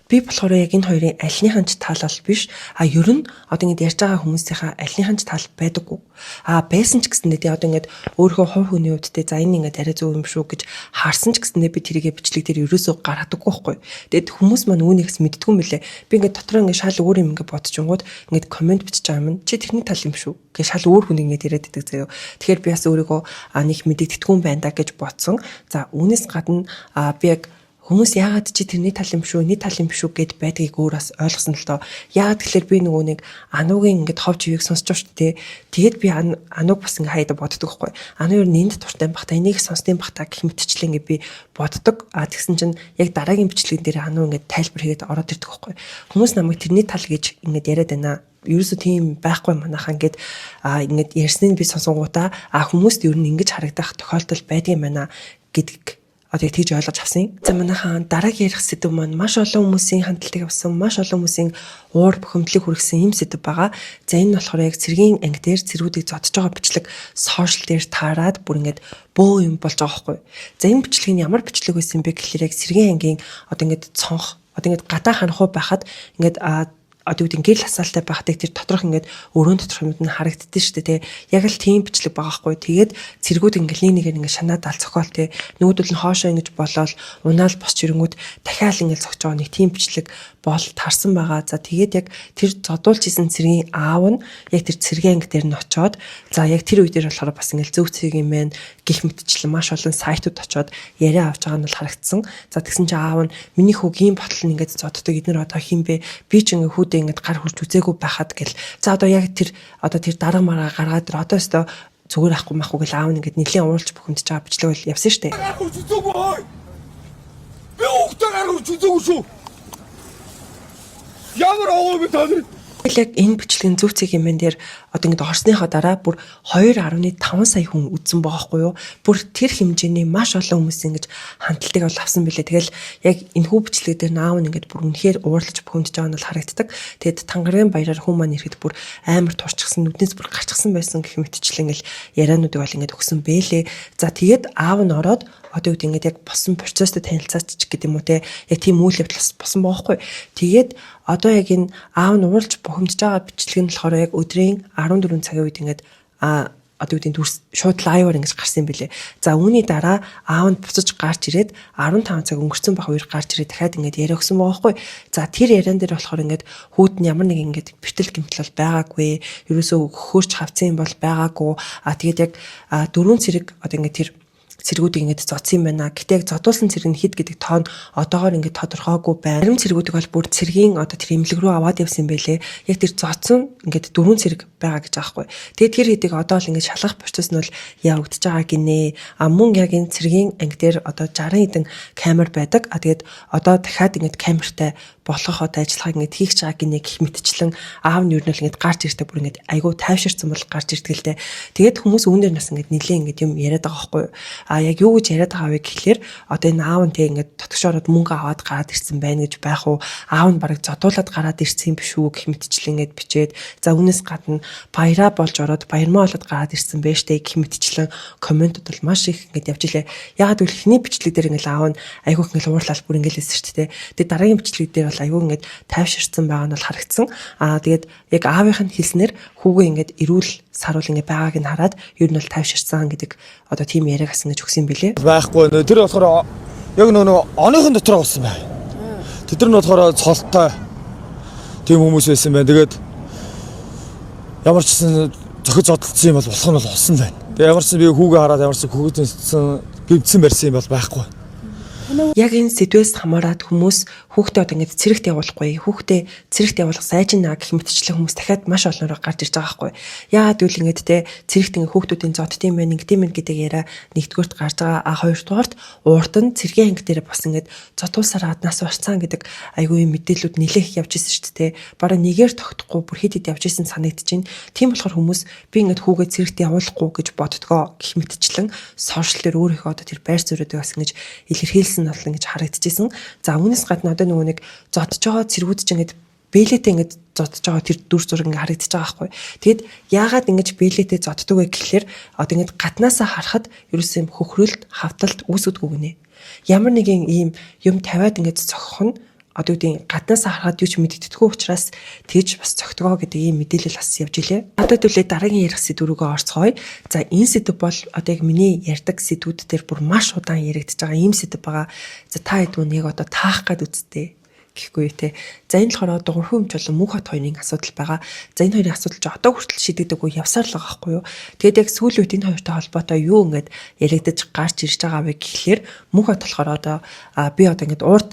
Би болохоор яг энэ хоёрын альныхан ч тал бол биш. Ер нь одоо ингэ ярьж байгаа хүмүүсийнхаа альныхан ч тал байдаггүй. Байсан ч гэсэндээ одоо ингэ өөрийнхөө хувь хүний хувьд за энэ ингэ арай зөв юм шүү гэж харсан ч гэсэндээ би тэрийгэ бичлэг дээр ерөөсөө гаргадаггүй байхгүй. Тэгэд хүмүүс маань үүнийгс мэддэггүй юм лээ. Би ингэ дотроо ингэ шал өөр юм ингэ бодчихгонгууд ингэ комент бичиж байгаа юм. Чи тэрний тал юм шүү гэж шал өөр хүн ингэ яриад идэг заяо. Тэгэхээр би бас өөрийгөө нэг мэдэгдэхгүй юм байна да гэж бодсон. За үүнээс гадна би яг хүмүүс яагаад чи тэрний тал юм шүү, энэ тал юм шүү гэд байдгийг өөр бас ойлгосон л доо. Яагаад тэгэхээр би нөгөө нэг ануугийн ингээд ховж үеийг сонсч байгаа шүү дээ. Тэгээд би анууг бас ингээд хайда боддог байхгүй. Ануу юу нэнд туртай бах та энийг сонсдсон бах та гэх мэтчлээ ингээд би боддог. Тэгсэн чинь яг дараагийн бичлэгэн дээр ануу ингээд тайлбар хийгээд ороод ирдэг байхгүй. Хүмүүс намайг тэрний тал гэж ингээд яриад байна. Ерөөсөө тийм байхгүй манайхаа ингээд ярьсныг би сонсонгуудаа хүмүүст ер нь ингэж харагдах тохиолдол байдгийн байна гэдгийг одоо тийж ойлгож авсан. За манайхаа дараагийн ярих сэдв маань маш олон хүмүүсийн хандлтыг авсан, маш олон хүмүүсийн уур бухимдлыг хүргэсэн юм сэдв байгаа. За энэ нь болохоор яг цэргийн анги дээр цэргүүдийг зодж байгаа бичлэг сошиал дээр таарад бүр ингээд бөө юм болж байгаа байхгүй. За энэ бичлэг нь ямар бичлэг байсан бэ гэхээр яг цэргийн ангийн одоо ингээд цонх, одоо ингээд гадаа ханхуу байхад ингээд одоо үүдийн гэрэл хасаалтай байхдаа тэр доторх ингээд өрөөнд доторх юмд нь харагддээ шүү дээ. Яг л тийм бичлэг байгаа хгүй. Тэгээд цэргүүд ингээд нэгээр ингээд шанаад ал цохол те. Нүүдэл нь хоошоо ингэж болоод унаал босч ирэнгүүт дахиад ингээд зогч байгаа нэг тийм бичлэг бол тарсан байгаа. За тэгээд яг тэр зодуулж исэн цэргийн аав нь яг тэр цэргийн анги дээр нь очоод за яг тэр үе дээр болохоор бас ингээд зөв цэг юм байна гих мэтчлэн маш олон сайтууд очоод яриа авч байгаа нь бол харагдсан. За тэгсэн чинь аав нь миний хүүгийн ботол нь ингээд зоддог эднэр одоо хин бэ? Би ч ингээд хүүдээ ингээд гар хурж үзээгүй байхад гэл. За одоо яг тэр дарга мараа гаргаад тэр одоо өстө зүгээр ахгүй махгүй гэл аав нь ингээд нэлийн уурлж бухимдж байгаа бичлэг бол явсан штэ. Гар хурж үзээгүй хой. Би хүүхдээ гар хурж үзээгүй шүү. Ямар овоо би таа. Яг энэ бичлэгийн зөв цэг юм дээр одоо ингэ орсныхоо дараа бүр 2.5 сая хүн үзсэн байгаа хгүй юу. Бүр тэр хэмжээний маш олон хүмүүс ингэж хандлтыг бол авсан билээ. Тэгэл яг энэ хүү бичлэг дээр наав нь ингэж бүр үнэхээр уурлаж бухимдж байгаа нь бол харагддаг. Тэгэд Тангаргийн баяраар хүн маань ирэхэд бүр амар турчсан, нүднээс бүр гарчсан байсан гэх мэтчлэн ингээл яриануудыг бол ингэ өгсөн бэлээ. За тэгээд аав нь ороод одоо үед ингээд яг босон процесстэй танилцаач гэдэг юм уу те. Яг тийм үйл явдал босон байгаа хгүй. Тэгээд одоо яг энэ аав нь уулж бухимдж байгаа бичлэг нь болохоор яг өдрийн 14 цагийн үед ингээд одоо үеийн дүрс шууд лайваар ингэж гарсан юм билээ. За үүний дараа аав нь буцаж гарч ирээд 15 цаг өнгөрцөн байх үеэр гарч ирээд дахиад ингэж яриа өгсөн байгаа хгүй. За тэр яриан дээр болохоор ингэж хүүд нь ямар нэг ингэж бэртэл гэмтэл бол байгаагүй. Ерөөсөө хөөж хавцсан юм бол байгаагүй. Тэгээд яг дөрвөн цэрэг одоо ингэж тэр цэргүүдийг ингэж зодсон юм байна. Гэтэ яг зодуулсан цэрэг нь хэд гэдэг тоон одоогоор ингэж тодорхойгүй байна. Зарим цэргүүдийг бол бүр цэргийн одоо тэр имлэг рүү аваад явсан байлээ. Яг тэр зодсон ингэж дөрвөн цэрэг байгаа гэж аахгүй. Тэгээд тэр хэдийг одоо л ингэж шалгах процесс нь бол явагдаж байгаа гинэ. Мөн яг энэ цэргийн анги дээр одоо 60 хэдэн камер байдаг. Тэгээд одоо дахиад ингэж камертай болгох одоо ажиллагааг ингэж хийх чагаа гинэ гэх мэтчлэн аав нь юу нь л ингэж гарч ирдэг бүр ингэж айгүй тайвширсан бол гарч ирдэг л дээ. Тэгээд хүмүүс үүнээр нас ингэж нилээ ингэж юм яриад байгаа байхгүй. яг юу гэж яриад байгаа вэ гэхлээр одоо энэ аав нь тэг ингээд дотгошороод мөнгө аваад гараад ирсэн байна гэж байх уу? Аав нь барыг зодуулаад гараад ирсэн юм биш үү гэх мэтчлэн ингээд бичээд за үүнээс гадна баяраа болж ороод баярмаа болоод гараад ирсэн байж тээ гэх мэтчлэн комментууд бол маш их ингээд явж илээ. Ягаад гэвэл эхний бичлэг дээр ингээд аав нь айгүйх ингээд уурлал бүр ингээд хэлсэн шүү дээ. Тэгээд дараагийн бичлэг дээр бол айгүй ингээд тайвширсан байгаа нь бол харагдсан. Тэгээд яг аавынх нь хэлснээр хүүгээ ингээд эрүүл саруул ингээд байгааг нь хараад ер нь бол тайвширсан гэдэг одоо тийм яриаг асан гэж өгсөн билээ. Байхгүй нөө тэр болохоор яг нөгөө оныхон дотор болсон бай. Тэд нар нь болохоор цолтой тийм хүмүүс байсан байна. Тэгээд ямар ч гэсэн зохиц зодтолсон юм бол болох нь болсон байна. Тэгээд ямар ч би хүүгээ хараад ямар ч хүүгээдсэн гівцэн барьсан юм бол байхгүй. Яг энэ сэдвээс хамаарат хүмүүс хүүхдээ одоо ингэж цэрэгт явуулахгүй, хүүхдээ цэрэгт явуулах сайжна гэх мэтчлэн хүмүүс дахиад маш олноор гарч ирж байгаа байхгүй. Яагаад гэвэл ингэж те цэрэгт ингэ хүүхдүүдийн зодтын байна ингэдэм мэн гэдэг яриа нэгдүгürt гарч байгаа. Хоёрдугаарт урд нь цэргийн анги дээр бас ингэж зодуулсаар аднаас барцсан гэдэг айгүй мэдээлүүд нэлээх явж исэн шүү дээ. Бараг нэгээр тогтохгүй бүр хэд хэд явж исэн санагдаж байна. Тийм болохоор хүмүүс би ингэж хүүгээ цэрэгт явуулахгүй гэж боддгоо гэх мэтчлэн сошиал дээр өөрийнхөө одоо тэр байр суурьудыг бас ингэж илэрхийлсэн нь бол ингэж харагдчихсэн. За үүнээс гадна одоо нөгөө нэг зодж байгаа цэргүүд ч ингэж бэлэтээ ингэж зодж байгаа тэр дүр зураг ингэ харагдаж байгаа байхгүй. Тэгэд яагаад ингэж бэлэтээ зоддөг вэ гэхлээр одоо ингэж гаднаасаа харахад ерөөсөө юм хөхрөлт, хавталт үүсгэдэггүй гинэ. Ямар нэгэн ийм юм тавиад ингэж зохих нь одоо үүдийн гаднаасаа харахад юу ч мэддэггүй учраас тэгж бас цогтгоо гэдэг ийм мэдээлэл бас явж илээ. Одоо төлөө дараагийн ярих сэдвүүрөө орцгоё. За энэ сэдв бол одоо яг миний ярьдаг сэдвүүд дээр бүр маш удаан яригдж байгаа ийм сэдв байгаа. За та хэдвүн яг одоо таах гад үсттэй гэхгүй те. За энэ болохоор дуурхай өмч болон мөнх хот хоёрын асуудал байгаа. За энэ хоёрын асуудал ч одоо хүртэл шийдэгдэггүй явсаар л байгаа байхгүй юу. Тэгэд яг сүүлийн үед энэ хоёртой холбоотой юу ингэж яригдаж гарч ирж байгаа вэ гэхлээр мөнх хот болохоор одоо би одоо ингэж урд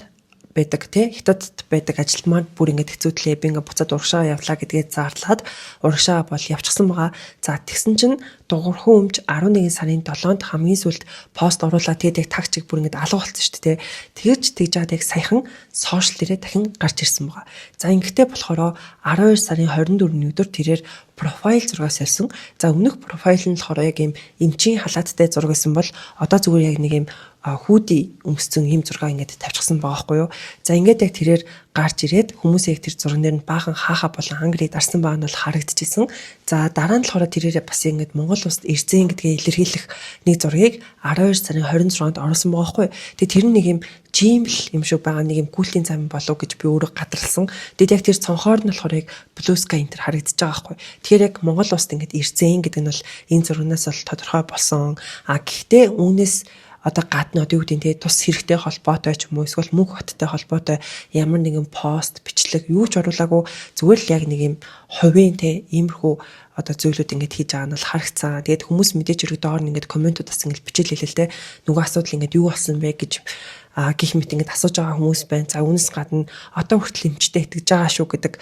байдаг те хятадд байдаг ажилт маань бүр ингэж хэцүүдлээ би ингээ буцаад урагшаа явлаа гэдгээ заарлаад урагшаа бол явчихсан байгаа. За тэгсэн чинь дуурхай өмч 11 сарын 7-нд хамгийн сүүлд пост оруулаад тэгээд яг тагчиг бүр ингэж алга болсон шүү дээ. Тэгж жаад яг саяхан сошиал дээрээ дахин гарч ирсэн байгаа. За ингэхдээ болохоор 12 сарын 24-ний өдөр тэрээр профайл зураг сэлсэн. За өмнөх профайл нь болохоор яг юм эмчийн халааттай зураг байсан бол одоо зүгээр яг нэг юм хүүдий өмсцэн юм зураг ингээд тавьчихсан байгаа байхгүй юу. За ингээд яг тэрээр гарч ирээд хүмүүс яг тэр зурган дээр нь баахан хаахаа болон хангрыг дарсан байгаа нь бол харагдчихсэн. За дараа нь болохоор тэрээр бас ингээд Монгол улсад ирсэн гэдгээ илэрхийлэх нэг зургийг 12 сарын 26-нд оруулсан байгаа байхгүй юу. Тэгээ тэр нэг юм жимл юм шиг байгаа нэг юм гүйлтийн зам болов гэж би өөрөө гадарлсан. Тэгэд яг тэр цонхоор нь болохоор яг блуска энтер харагдаж байгаа байхгүй. Тэгэхээр яг Монгол улсад ингээд ирсэн гэдэг нь бол энэ зурганаас бол тодорхой болсон. Гэхдээ үүнээс одоо гадна одоо юу гэдэг нь тус хэрэгтэй холбоотой ч юм уу эсвэл мөнх хоттой холбоотой ямар нэгэн пост бичлэг юу ч оруулаагүй зүгээр л яг нэг юм хувийн иймэрхүү одоо зүйлүүд ингэж хийж байгаа нь бол харагцсан. Тэгээд хүмүүс мэдээж хэрэг доор нь ингэж комментууд бас ингэж бичил хэлээ л нөгөө асуудал ингэж юу болсон бэ гэж гих мэт ингэж асууж байгаа хүмүүс байна. За үүнээс гадна одоо хүртэл эмчтэй итгэж байгаа шүү гэдэг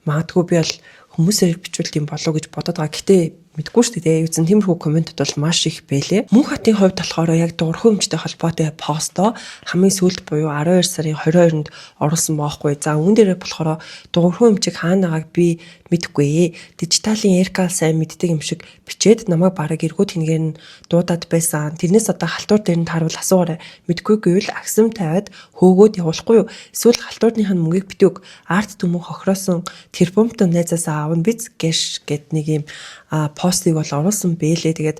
магадгүй би бол хүмүүсээр бичүүлт юм болоо гэж бодоод байгаа. Гэтэ мэдгүй шүү дээ. Юу ч тиймэрхүү комментууд бол маш их байлээ. Мөнх хотын хувьд болохоор яг дуурхай өмчтэй холбоотой постоо хамгийн сүүлд буюу 12 сарын 22-нд оруулсан байхгүй. За үүн дээрээ болохоор дуурхай өмчийг хаанагааг би мэдэхгүй. Дижиталын эркал сайн мэддэг юм шиг бичээд намайг бараг эргүү тэнгээр нь дуудаад байсан. Тэрнээс одоо халтур дээр нь таарвал асуугаарай. Мэдгүй гэвэл агсам тавиад хөөгөөд явуулахгүй юу? Эсвэл халтуурных нь мөнгийг битүүг арт түмэн хохироосон тэрбумт найзаас аавн биз гэш гэд нэг юм постыг бол оруулсан бэлээ. Тэгээд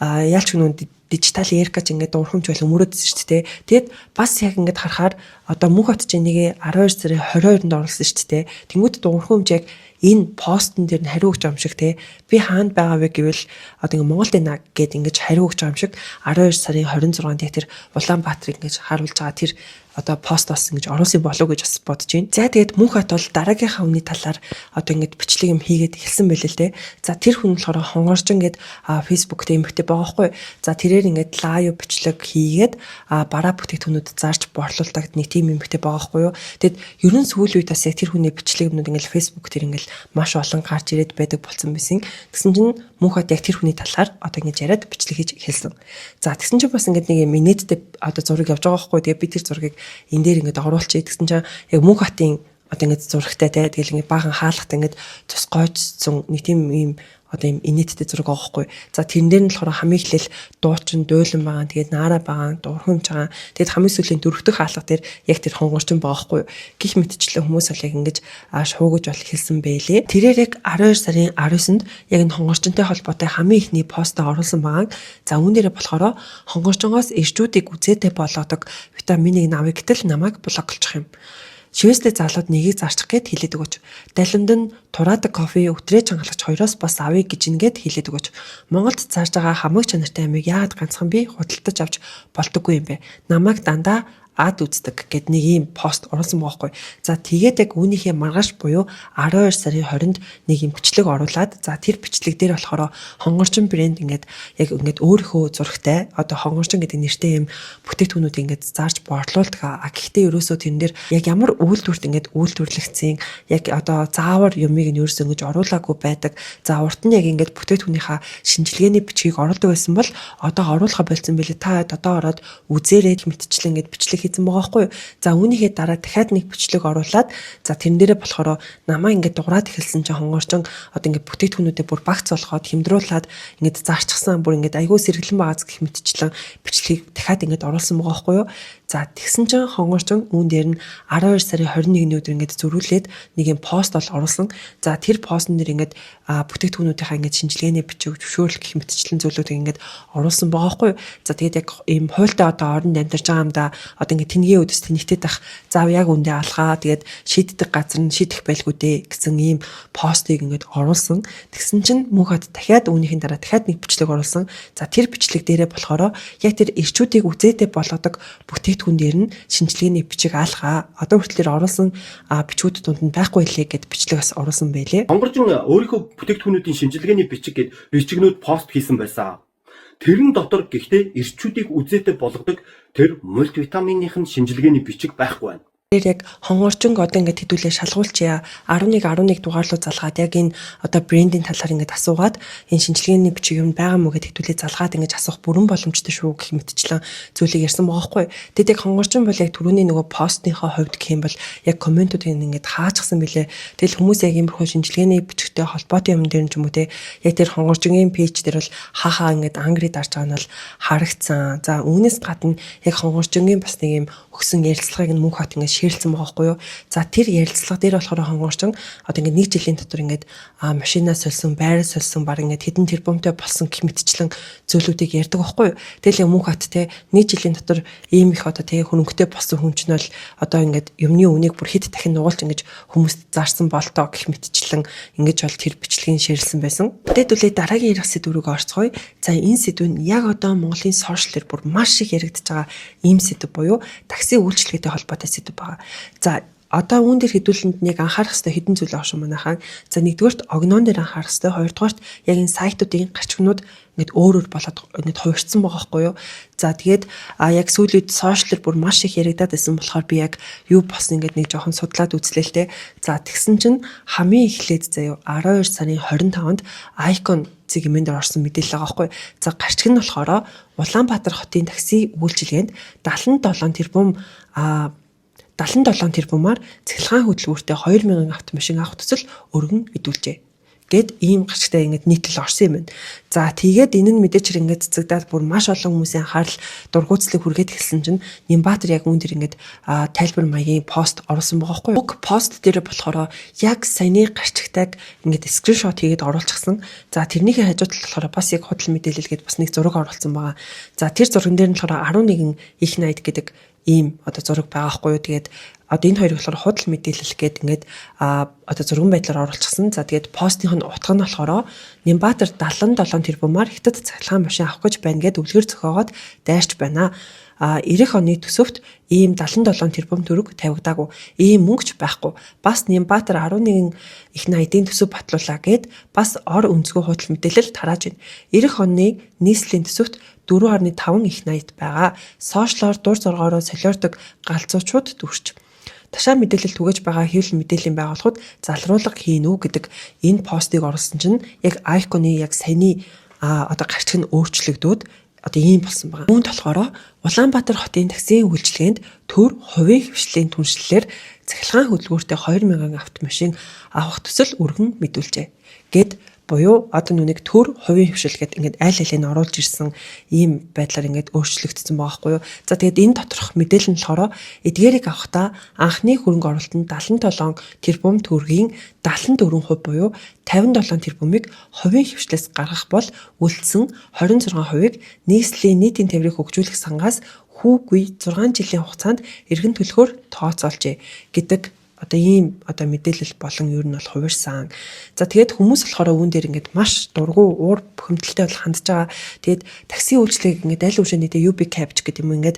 яалч гэнэ дижитал эркач ингээд дуурхамж бол өмөрөөдсөн шүү дээ. Тэгэд бас яг ингээд харахаар одоо мөнх хот чинь нэг 12 сарын 22-нд оруулсан шүү дээ. Тэнгүүд дуурхамж яг энэ постн дээр нь хариу өгч байгаа юм шиг те. Би хаанд байгаа вэ гэвэл одоо ингээ Монголд байна гэд ингэж хариу өгч байгаа юм шиг 12 сарын 26-нд тэр Улаанбаатарыг ингэж харуулж байгаа тэр одоо постоос ингэж оруулсан болов уу гэж бас бодож байна. За тэгээд мөнх хот бол дараагийнхаа үний талаар одоо ингэж бичлэг юм хийгээд эхэлсэн байлээ л те. За тэр хүн болохоор хонгоржин гээд фэйсбүүк дээр эмхтэй байгаа байхгүй. За тэрээр ингэж лайв бичлэг хийгээд бараа бүтээгдэхүүнүүд зарж борлуулдаг нэг тийм эмхтэй байгаа байхгүй юу. Тэгэд ерөн сүүлийн үед бас яг тэр хүний бичлэг юмнууд ингэж фэйсбүүк дээр ингэж маш олон гарч ирээд байдаг болсон байсан. Тэгсэн чинь мөнх хот яг тэр хүний талаар одоо ингэж яриад бичлэг хийж эхэлсэн. За тэгсэн чинь бас ингэж нэг юм инээдтэй одоо зураг явж байгаа байхгүй. Тэгээ би тэр зургийг энэ дээр ингэж оруулчих. Тэгсэн чинь яг мөнх хотын одоо ингээд зурагтай те тэгэл ингээд баахан хаалгатай ингээд цус гойжсон нэг тийм ийм одоо ийм инээдтэй зураг байгаа хгүй. За тэрэн дээр нь болохоор хамгийн эхлээл дуучин дуйлан байгаа. Тэгээд наараа байгаа, дуурхамж байгаа. Тэгээд хамгийн сүүлийн дөрөвдөх хаалга дээр яг тэр хонгорчин байгаа хгүй. Гих мэтчлээ хүмүүс бол яг ингэж шуугаж бол хэлсэн байлээ. Тэрээр яг 12 сарын 19-нд яг энэ хонгорчинтэй холбоотой хамгийн ихний постоо оруулсан байгаа. За үүн дээрээ болохоор хонгорчингоос ирчүүдийг үзээтэй болгодог витамин 1 авъя гэтэл намайг блоклчих юм. Шивэстэй залууд нэгийг зарчих гээд хэлээд өгөөч. Далимд нь тураадаг кофе өтрээ чангалагч 2-оос бас авъя гэж ингээд хэлээд өгөөч. Монголд зарж байгаа хамаг чанартай амийг яагаад ганцхан би худалдаж авч болдоггүй юм бэ? Намайг дандаа ад үздэг гэд нэг ийм пост оруулсан байгаа хгүй. За тэгээд яг үүнийхээ маргааш буюу 12 сарын 20-нд нэг юм бичлэг оруулаад за тэр бичлэг дээр болохоор хонгорчин брэнд ингээд яг ингээд өөрийнхөө зурагтай одоо хонгорчин гэдэг нэртэй юм бүтээгдэхүүнүүд ингээд зарж борлуулдаг. Гэхдээ ерөөсөө тэрэн дээр яг ямар үйлдвэрт ингээд үйлдвэрлэгдсэн яг одоо заавар юмыг нь ерөөсөө ингэж оруулаагүй байдаг. За урд нь яг ингээд бүтээгдэхүүнийхээ шинжилгээний бичгийг оруулдаг байсан бол одоо оруулахаа болсон билээ. Та одоо ороод үзээрэй мэтчлэн ингээд бичлэг хийсэн байгаа байхгүй юу. За үүнийхээ дараа дахиад нэг бичлэг оруулаад за тэрэн дээрээ болохоор намаа ингээд дуурайд эхэлсэн чинь хонгорчин одоо ингээд бүтээгдэхүүнүүдэд бүр багц болгоод хямдруулаад ингээд зарчсан бүр ингээд айгүй сэргэлэн байгааз гэх мэтчлэн бичлэгийг дахиад ингээд оруулсан байгаа байхгүй юу. За тэгсэн чинь хонгорчин үүн дээр нь 12 сарын 21-ний өдөр ингээд зөрүүлээд нэг юм пост бол оруулсан. За тэр постн дээр ингээд бүтээгдэхүүнүүдийнхаа ингээд шинжилгээний бичиг зөвшөөрөл гэх мэтчлэн зүйлүүдийг ингээд оруулсан байгаа байхгүй юу. За тэгээд яг ийм хуйлтай одоо оронд амьдарч байгаа юм да одоо ингээд тэнгийн өдөс тэнэгтэй тах заав яг үндэ алхаа тэгээд шийддэг газар нь шийдэх байлгүй дээ гэсэн ийм постыг ингээд оруулсан. Тэгсэн чинь мөнхөд дахиад үүнийхэн дараа дахиад нэг бичлэг оруулсан. За тэр бичлэг дээрээ болохоор яг тэр ирчүүдийг үзээтэй болгодог бүтээгдэхүүн дээр нь шинжилгээний бичиг алхаа одоо хүртэл оруулсан бичгүүд дунд нь байхгүй лээ гэд бичлэг бас оруулсан байлээ. Хонгорчин өөрийнхөө бүтээгдэхүүнүүдийн шинжилгээний бичигнүүд пост хийсэн байсан. Тэрэн дотор гэхдээ ирчүүдийг үзээтэй болгодог тэр мультивитаминыхын шинжилгээний бичиг байхгүй байна. Яг хонгорчин одоо ингээд хэдүүлээ шалгуулчаа 11 дугаарлуу залгаад яг энэ одоо брендийн талаар ингээд асуугаад энэ шинжилгээний бичиг юм байгаа мó гэд хэдүүлээ залгаад ингээд асуух бүрэн боломжтой шүү гэх мэтчлэн зүйлийг ярьсан байгаа хгүй. Тэгэд яг хонгорчин бол яг түрүүний нөгөө постныхоо хувьд гэх юм бол яг комментуудыг ингээд хаачсан билээ. Тэгэл хүмүүс яг иймэрхүү шинжилгээний бичигтэй холбоотой юм дээр нь ч юм уу те яг тэр хонгорчингийн пэйж дээр бол хахаа ингээд ангри дарж байгаа нь бол харагдсан. За үүнээс гадна яг хонгорчингийн бас нэг юм өгсөн ярилцлагыг мөнх хот ингээд ширэлсэн байгаа байхгүй юу. За тэр ярилцлага дээр болохоор хонгорчин одоо ингээд нэг жилийн дотор ингээд машинаа сольсон, байраа сольсон, баг ингээд хэдэн тэрбумтай болсон гэх мэтчлэн зөвлөдүүдийг ярьдаг байхгүй юу. Тэгэл мөнх хот те нэг жилийн дотор ийм их одоо те хөрөнгөтэй болсон хүн чинь бол одоо ингээд юмны үнийг бүр хэд дахин нугалж ингээд хүмүүст зарсан болтоо гэх мэтчлэн ингээд бол тэр бичлэгийн ширэлсэн байсан. Тэдүүлээ дараагийн ярих сэдвүүрийг орцгоё. За энэ сэдв нь яг одоо Монголын сошиал дээр бүр маш их яригдж байгаа ийм сэдв буюу такси үйлчилгээтэй холбоотой сэдв байна. За одоо үүн дээр хэдүүлэнд нэг анхаарах хэрэгтэй хэдэн зүйл авах юм манайхаа. За нэгдүгээрт огноон дээр анхаарах хэрэгтэй, хоёрдугаарт яг энэ сайтуудын гарчгнууд ингээд өөр болоод ингээд хувирцсан байгаа байхгүй юу. За тэгээд яг сүүлийн сошиалэр бүр маш их яригадаад байсан болохоор би яг юу болсон ингээд нэг жоохон судлаад үзлээ л те. За тэгсэн чинь хамгийн эхлээд заяа 12 сарын 25-нд Icon зэгмэн дээр орсон мэдээлэл байгаа байхгүй. За гарчиг нь болохоор Улаанбаатар хотын такси үйлчилгээнд 77 тэрбумаар цахилгаан хөдөлгөөртэй 2000 автомашин авах төсөл өргөн хэдүүлжээ. Гэт ийм гарчтай ингээд нийтлэл орсон юм байна. За тэгээд энэ нь мэдээч ингээд цэцэгдээд бүр маш олон хүмүүсийн анхаарал дургуутслыг хүргээд хэлсэн чинь Нямбатар яг үүн дээр ингээд тайлбар маягийн пост оруулсан байгаа байхгүй. Уг пост дээр болохоор яг саяны гарчигтайг ингээд скриншот хийгээд оруулчихсан. За тэрнийхээ хажууд болохоор бас яг худал мэдээлэлгээд бас нэг зураг оруулсан байгаа. За тэр зурган дээр нь болохоор 11 их найд гэдэг ийм одоо зураг байгаа хгүй юу. Тэгээд одоо энэ хоёрыг болохоор худал мэдээлэл гээд ингээд одоо зурган байдлаар оруулчихсан. За тэгээд постын утга нь болохоор Нямбатар 77 тэрбумаар хятад цахилгаан машин авах гэж байна гэд өвлгөр зохиогоод дайрч байна. Ирэх оны төсөвт ийм 77 тэрбум төгрөг тавигдаагүй. Ийм мөнгөч байхгүй. Бас Нямбатар 11 их найдын төсөв батлуулаа гэд бас ор өнцгөө худал мэдээлэл тарааж байна. Ирэх оны нийслэлийн төсөвт 4.5 их найд байгаа. Сошиалор дур зоргоороо солиордог галзуучууд дүрч. Ташаа мэдээлэл түгэж байгаа хэвлэл мэдээллийн байгууллагууд залруулга хийн үү гэдэг энэ постыг оруулсан чинь яг Icon-ы яг саяны одоо гарчиг нь өөрчлөгдөөд одоо ийм болсон байгаа. Үүнд болохоор Улаанбаатар хотын таксийн үйлчилгээнд төр хувийн хвшлийн түншлэлээр цахилгаан хөдөлгөөртэй 2000 автомашин авах төсөл өргөн мэдүүлжээ. Гэд буюу одоо нүг төр хувийн хвшил гэдэг ингээд аль алийг нь оруулж ирсэн ийм байдлаар ингээд өөрчлөгдсөн байгаа байхгүй юу. За тэгээд энэ доторх мэдээлэл нь болохоор эдгээрийг авахдаа анхны хөрөнгө оруулалтанд 77 тэрбум төгрөгийн 74% буюу 57 тэрбумыг хувийн хвшлээс гаргах бол үлдсэн 26%-ыг нийслэлийн нийтийн тээврийг хөгжүүлэх сангаас хүүгүй 6 жилийн хугацаанд эргэн төлөхөөр тооцоолжээ гэдэг одоо ийм одоо мэдээлэл болон ер нь бол хувирсан. За тэгээд хүмүүс болохоор үүн дээр ингээд маш дургу уур бухимдалтай бол хандж байгаа. Тэгээд такси үйлчлэгийг ингээд аль үшэнийдээ UB Cab гэдэг юм ингээд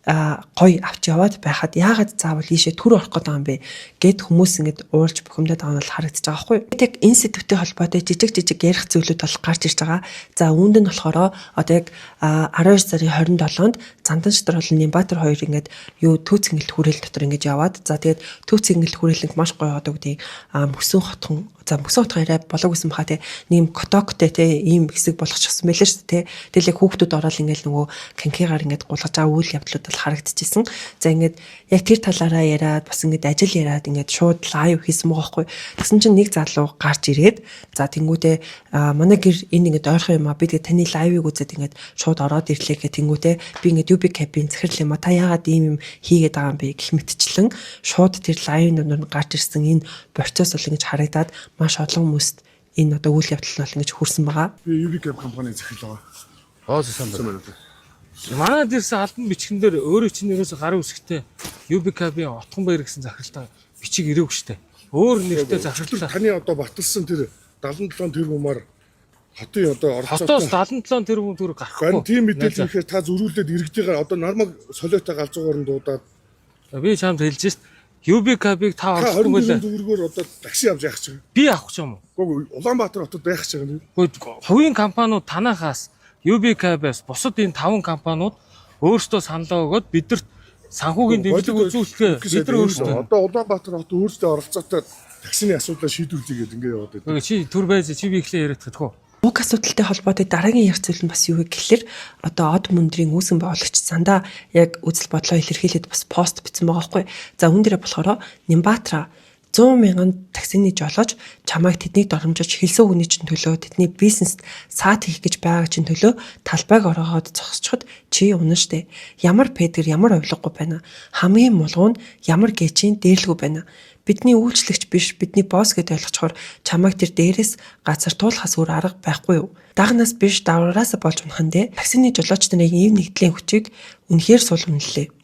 гой авч яваад байхад яагаад заавал ийшээ төр орох гэдэг юм бэ гэд хүмүүс ингэж уурж бухимдаад байгаа нь бол харагдаж байгаа байхгүй. Тэг энэ сэдвтэй холбоотой жижиг ярих зүйлүүд бол гарч ирж байгаа. За үүнд нь болохоор одоо яг 12 сарын 27-нд Зандан Шидар болон Нямбатар хоёр ингэж юу Төөц Ингэлт хүрээлэн дотор ингэж яваад за тэгээд Төөц Ингэлт хүрээлэнг маш гоё одоо гэдэг мөсөн хотхон за мөсөн хотхон арай болоог гэсэн баха тийм котоктэй те ийм хэсэг болгочихсон байлээ шүү дээ те. Тэгэл яг хүүхдүүд ороод ингэж нөгөө канкигаар ингэж гулгаж байгаа үйл явдлууд харагдчихсэн. За ингээд яг тэр талаараа яриад бас ингээд ажил яриад ингээд шууд лайв хийсэн байгаа байхгүй. Тэгсэн чинь нэг залуу гарч ирээд за тэнгуүтээ манай гэр энэ ингээд ойрхон юм а би тэгээ таны лайвыг үзээд ингээд шууд ороод ирлээ гэх тэнгуүтээ би ингээд UB Cab-ийн захирал юм а та яагаад ийм юм хийгээд байгаа юм бэ гэх мэтчлэн шууд тэр лайв нүрээр гарч ирсэн энэ процесс бол ингэж харагдаад маш олон хүмүүст энэ одоо үйл явдал нь бол ингэж хүрсэн байгаа. Би UB Cab компани захирал байгаа. Сайн байна. Манай дээрсэн албан бичгэн дээр өөрөө чинээс гарын үсгтэй UB Cab-ийн Отгон баяр гэсэн захиралтай бичиг ирээгүй штэ. Өөр нэртэй захиралтай. Таны одоо баталсан тэр 77 тэрбумаар хотын одоо оролцоотойгоо 77 тэрбум төгрөг гарахгүй. Гэн тийм мэдээлэл ирэхээр та зөрүүлээд иргэдийгээр одоо нармаг солиотой галзуугаар нь дуудаад би чамд хэлж шít. UB Cab-ыг та авахгүй байлаа. Төгрөгөөр одоо такси авч яах гэж. Би авах ч юм уу? Гэхдээ Улаанбаатар хотод байх гэж байгаа юм. Хувийн компаниуд танахаас UB Cab-аас бусад энэ 5 компаниуд өөрсдөө саналаа өгөөд бидэрт санхүүгийн дэмжлэг үзүүлэхээр бид нар өөрсдөө одоо Улаанбаатар хот өөрсдөө оролцоотой таксины асуудлаа шийдвэрлэгээд ингэ яваад байдаг. Чи төр байж чи би ихлэ яриад чадах уу? Уг асуудалтай холбоотой дараагийн ярих зүйл нь бас юу вэ гэхэлэр одоо од мөндрийн үүсгэн байгуулагч сандаа яг үзэл бодлоо илэрхийлээд бас пост бичсэн байгаа байхгүй. За үүн дээрээ болохоор Нямбатара 100 мянган таксины жолооч чамайг тэднийг доромжиж хэлсэн үгний чинь төлөө тэдний бизнест саад хийх гэж байгаа чинь төлөө талбайг ороод зогсчиход чи унаа штэ. Ямар педгэр ямар овлоггүй байна. Хамгийн мулгуу нь ямар гэчийн дээрлгүй байна. Бидний үйлчлэгч биш бидний босс гэдээ ойлгочхоор чамайг тэр дээрээс газар туулахаас өөр арга байхгүй юу? Дагнаас биш давраасаа болж унахын дээ. Таксины жолооч нарын ив нэгдлийн хүчийг үнэхээр сул үнэлээ.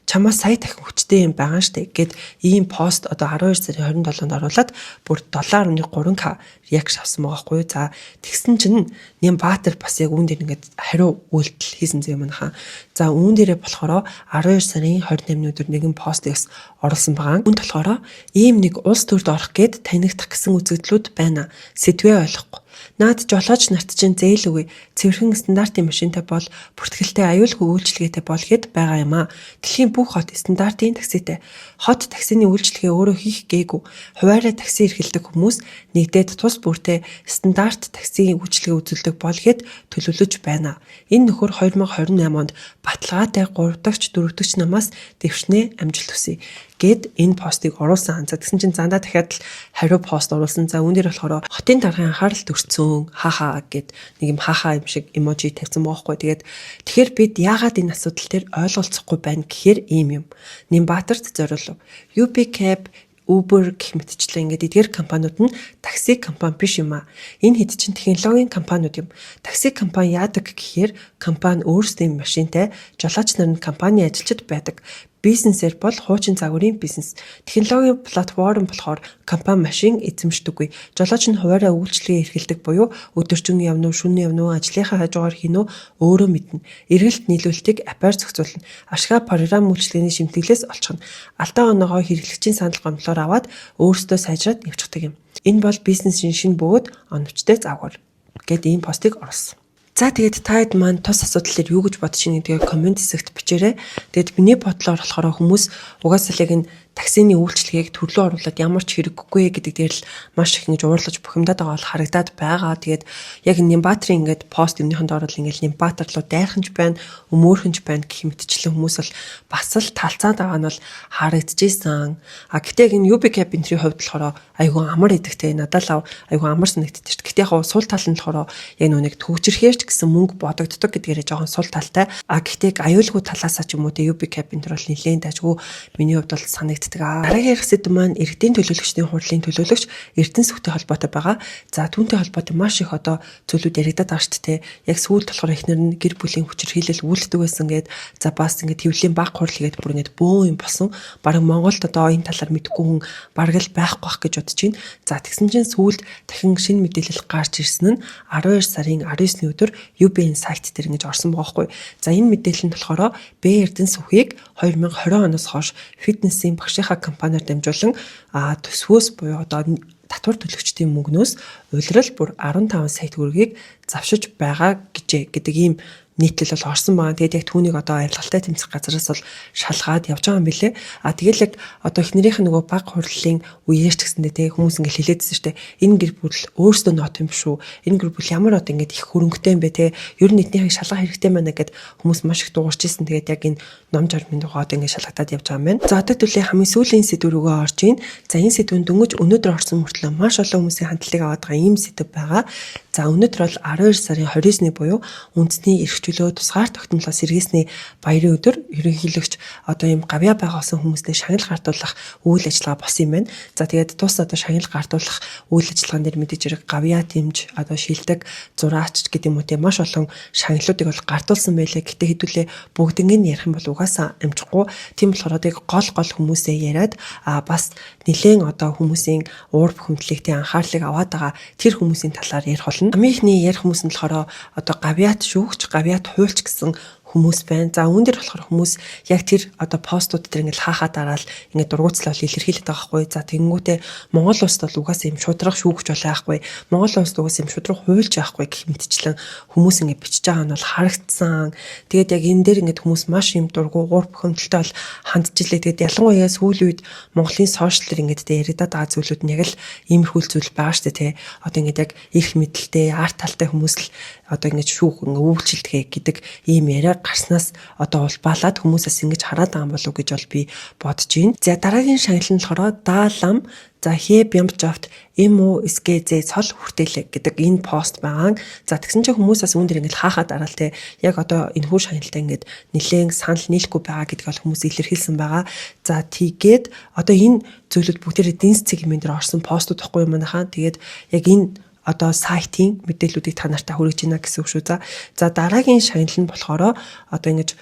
Чамаас сая дахин хүчтэй юм байгаа штэ гэд ийм пост одоо 12 сарын 27-нд оруулаад бүр $1.3k реакшн авсан байгаа хгүй. За тэгсэн чинь Нямбатар бас яг үүн дээр ингээд хариу үйлдэл хийсэн юм байна. За үүн дээрээ болохоор 12 сарын 28-ны өдөр нэгэн постээс оруулсан байгаа. Үүнд болохоор ийм нэг улс төрд орох гээд танигдах гэсэн үзэгдлүүд байна. Сэдвээ ойлгохгүй. Наад жолооч нарт чинь зээл үгүй цэвэрхэн стандартын машинтай бол бүртгэлтэй аюулгүй үйлчилгээтэй бол гэд байгаа юм а. Дэлхийн бүх хот стандартын такситай. Хот таксины үйлчилгээ өөрөө хийх гээгүй. Хуваарай такси эрхэлдэг хүмүүс нэгдээд тус бүртээ стандарт таксигийн үйлчилгээ үзүүлдэг бол гэд төлөвлөж байна. Энэ нөхөр 2028 онд баталгаатай 3 дахь 4 дахь намаас дэвшнээ амжилт хүсье гэд энэ постыг оруулсан. За тэгсэн чинь зандаа дахиад л хариу пост оруулсан. За үүнээр болохоор хотын даргын анхаарал төвчсөн хаха гэд нэг юм хаха юм шиг эможи тавьсан баахгүй. Тэгэхээр бид яагаад энэ асуудал дээр ойлголцохгүй байна гэхээр ийм юм. Нямбатарт зориулв. UB Cab Uber гэх мэтчлэн ингээд эдгээр компаниуд нь такси компани биш юм а. Энэ хэд чинь технологийн компаниуд юм. Такси компани яадаг гэхээр компани өөрсдөө машинтай жолооч нар нь компани ажилчид байдаг. Бизнесээр бол хуучин загварын бизнес. Технологийн платформ болохоор компани машин эзэмшдэггүй. Жолооч нь хуваараа үйлчлэгээ эрхэлдэг буюу өдөржин явна уу, шөнө явна уу, ажлынхаа хажуугаар хийнө үү өөрөө мэднэ. Эргэлт нийлүүлэлтийг апаар зохицуулна. Ашгаа програм үйлчлэгээний шимтгэлээс олчихно. Алдаа оноогоо хэрэглэгчийн санал гомдлоор аваад өөрсдөө сайжраад нэвчдэг юм. Энэ бол бизнесийн шинэ бөгөөд оновчтой загвар гэд ийм постыг оруулсан. За тэгээд таад маань тус асуудал дээр юу гэж бодож ийн гэдгээ комент хэсэгт бичээрэй. Тэгээд миний бодлоор болохоор хүмүүс угаасаа л яг энэ таксины үйлчлэгийг төрлөө оруулаад ямар ч хэрэггүй гэдэг дээр л маш их ингэж уурлаж бухимдаад байгаа бол харагдаад байгаа. Тэгээд яг Нимбаатарын ингээд пост өмнөхөнд орол ингээд Нимбаатар руу дайрханж байна, өмөөрхөнж байна гэх мэтчлэн хүмүүс бол бас л талцаад байгаа нь бол харагдчихсан. Гэтээ энэ UB Cap-ийн хувьд болохоор айгүй амар идэгтэй надад л айгүй амар санагддаг шүү дээ. Гэтээ яг сул тал нь болохоор яг нэг төгжирхээрч гэсэн мөнгө бодогддог гэдгээрээ жоохон сул талтай. Гэтээ аюулгүй талаасаа ч юм уу те UB Cap-ийн төр бол нэлээд дайггүй миний хувьд бол санагддаг. Дараагийн ярих сэдв маань иргэдийн төлөөлөгчдийн хурлын төлөөлөгч Эрдэнэ сүхтэй холбоотой байгаа. За түүнтэй холбоотой маш их одоо зүйлүүд яригадаад байгаа шүү дээ. Яг сүүлд болохоор эхнэр нь гэр бүлийн хүчирхийлэл үйлддэг байсан гээд за бас ингээд хэвлэлийн баг хурал гээд бүр ингээд бөө юм болсон. Бараг Монголд одоо энэ талаар мэдгүй хүн бараг л байхгүй бах гэж бодож байна. За тэгсэн чинь сүүлд дахин шинэ мэдээлэл гарч ирсэн нь 12 сарын 19-ний өдөр UB-ийн сайт дээр ингэж орсон байгаа хгүй. За энэ мэдээлэл нь болохоор Б Эрдэнэ сүхийг 2020 оноос хойш фитнесийн багшийнхаа компаниар дамжуулан төсвөөс буюу одоо татвар төлөгчдийн мөнгнөөс улирал бүр 15 сая төгрөгийг завшиж байгаа гэдэг ийм нийтлэл бол орсон байгаа. Тэгээд яг түүнийг одоо арилгалтай тэмцэх газраас бол шалгаад явж байгаа юм билэ. Тэгэл яг одоо эхнэрийнх нь нөгөө баг хурлын үеэрч гэсэндээ те хүмүүс ингээд хэлээдсэн шүү дээ. Энэ гэр бүл өөрсдөө нот юм шүү. Энэ гэр бүл ямар одоо ингээд их хөрөнгөтэй юм бэ те. Ер нь эднийхийг шалгах хэрэгтэй байна гэд хүмүүс маш их дуурч ирсэн. Тэгээд яг энэ ном журмын дугаа одоо ингээд шалгагдаад явж байгаа юм байна. За одоо төлөлийн хамгийн сүүлийн сэдв рүүгээ орж ийн. За энэ сэдвэн дөнгөж өнөөдөр орсон мөртлөө маш олон хүмүүсийн хандлагыг аваад байгаа ийм сэдв байгаа. За өнөөдөр бол 12 сарын 29-ний буюу үндэсний эрхчлөө тусгаар тогтнолоос сэргээсний баярын өдөр ерөнхийлөгч одоо ийм гавьяа байгуулсан хүмүүстэй шагнал гартуулах үйл ажиллагаа болсон юм байна. За тэгээд тус одоо шагнал гартуулах үйл ажиллагаан дээр мэдээж хэрэг гавьяа тэмж одоо шилдэг зураач гэдэг юм уу те маш олон шагналуудыг бол гартуулсан байлээ. Гэтэ хэдүүлээ бүгднийг нь ярих юм бол угаасаа амжихгүй. Тийм болохоор одоо гол хүмүүсээ яриад бас нэлээд одоо хүмүүсийн уур бухимдлыг те анхаарлыг аваад байгаа тэр хүмүүсийн талаар ярих болно. Хамгийн ихний ярих хүмүүс нь болохоор одоо гавьяат шүүгч, гавьяат хуульч гэсэн хүмүүс байна. За үүн дээр болохоор хүмүүс яг тэр одоо постууд дээр ингээд хаахаа дараал ингээд дургуутслал илэрхийлээд байгаа байхгүй. За тэгэнгүүтээ Монгол улсд бол угаасаа юм шудрах шүүгч бол байхгүй. Монгол улсд угаасаа юм шудрах хуульч байхгүй гэх мэтчлэн хүмүүс ингээд бичиж байгаа нь бол харагдсан. Тэгээд яг энэ дээр ингээд хүмүүс маш юм дургу уур бухимдалтай бол ханджилээ. Тэгээд ялангуяа сүүлийн үед Монголын сошиал дээр ингээд яригадаад байгаа зүйлүүд нь яг л иймэрхүү зүйл байгаа шүү дээ. Одоо ингээд яг их мэдлэлтэй, арт талтай хүмүүс л одоо ингэж шүүх үйлчлдэг гэдэг ийм яриа гарснаас одоо улбаалаад хүмүүсээс ингэж хараад байгаа юм болов уу гэж бол би бодож байна. За дараагийн шагнал нь болохоор даалам за хэ бямжавт МОСГЗ цол хүртээлээ гэдэг энэ пост байгаа. За тэгсэн чинь хүмүүсээс үүн дээр ингэж хаахаа дараал те яг одоо энэ хүү шагналтай ингэж нэлээд санал нийлэхгүй байгаа гэдгийг бол хүмүүс илэрхийлсэн байгаа. За тийгээд одоо энэ зүйлүүд бүгдээрээ эдийн засгийн хэмжээнд орсон постууд байхгүй юм манайхаа. Тэгээд яг энэ одоо сайтын мэдээллүүдийг та нартай хүргэж байна гэсэн үг шүү. За дараагийн шагнал нь болохоор одоо ингэж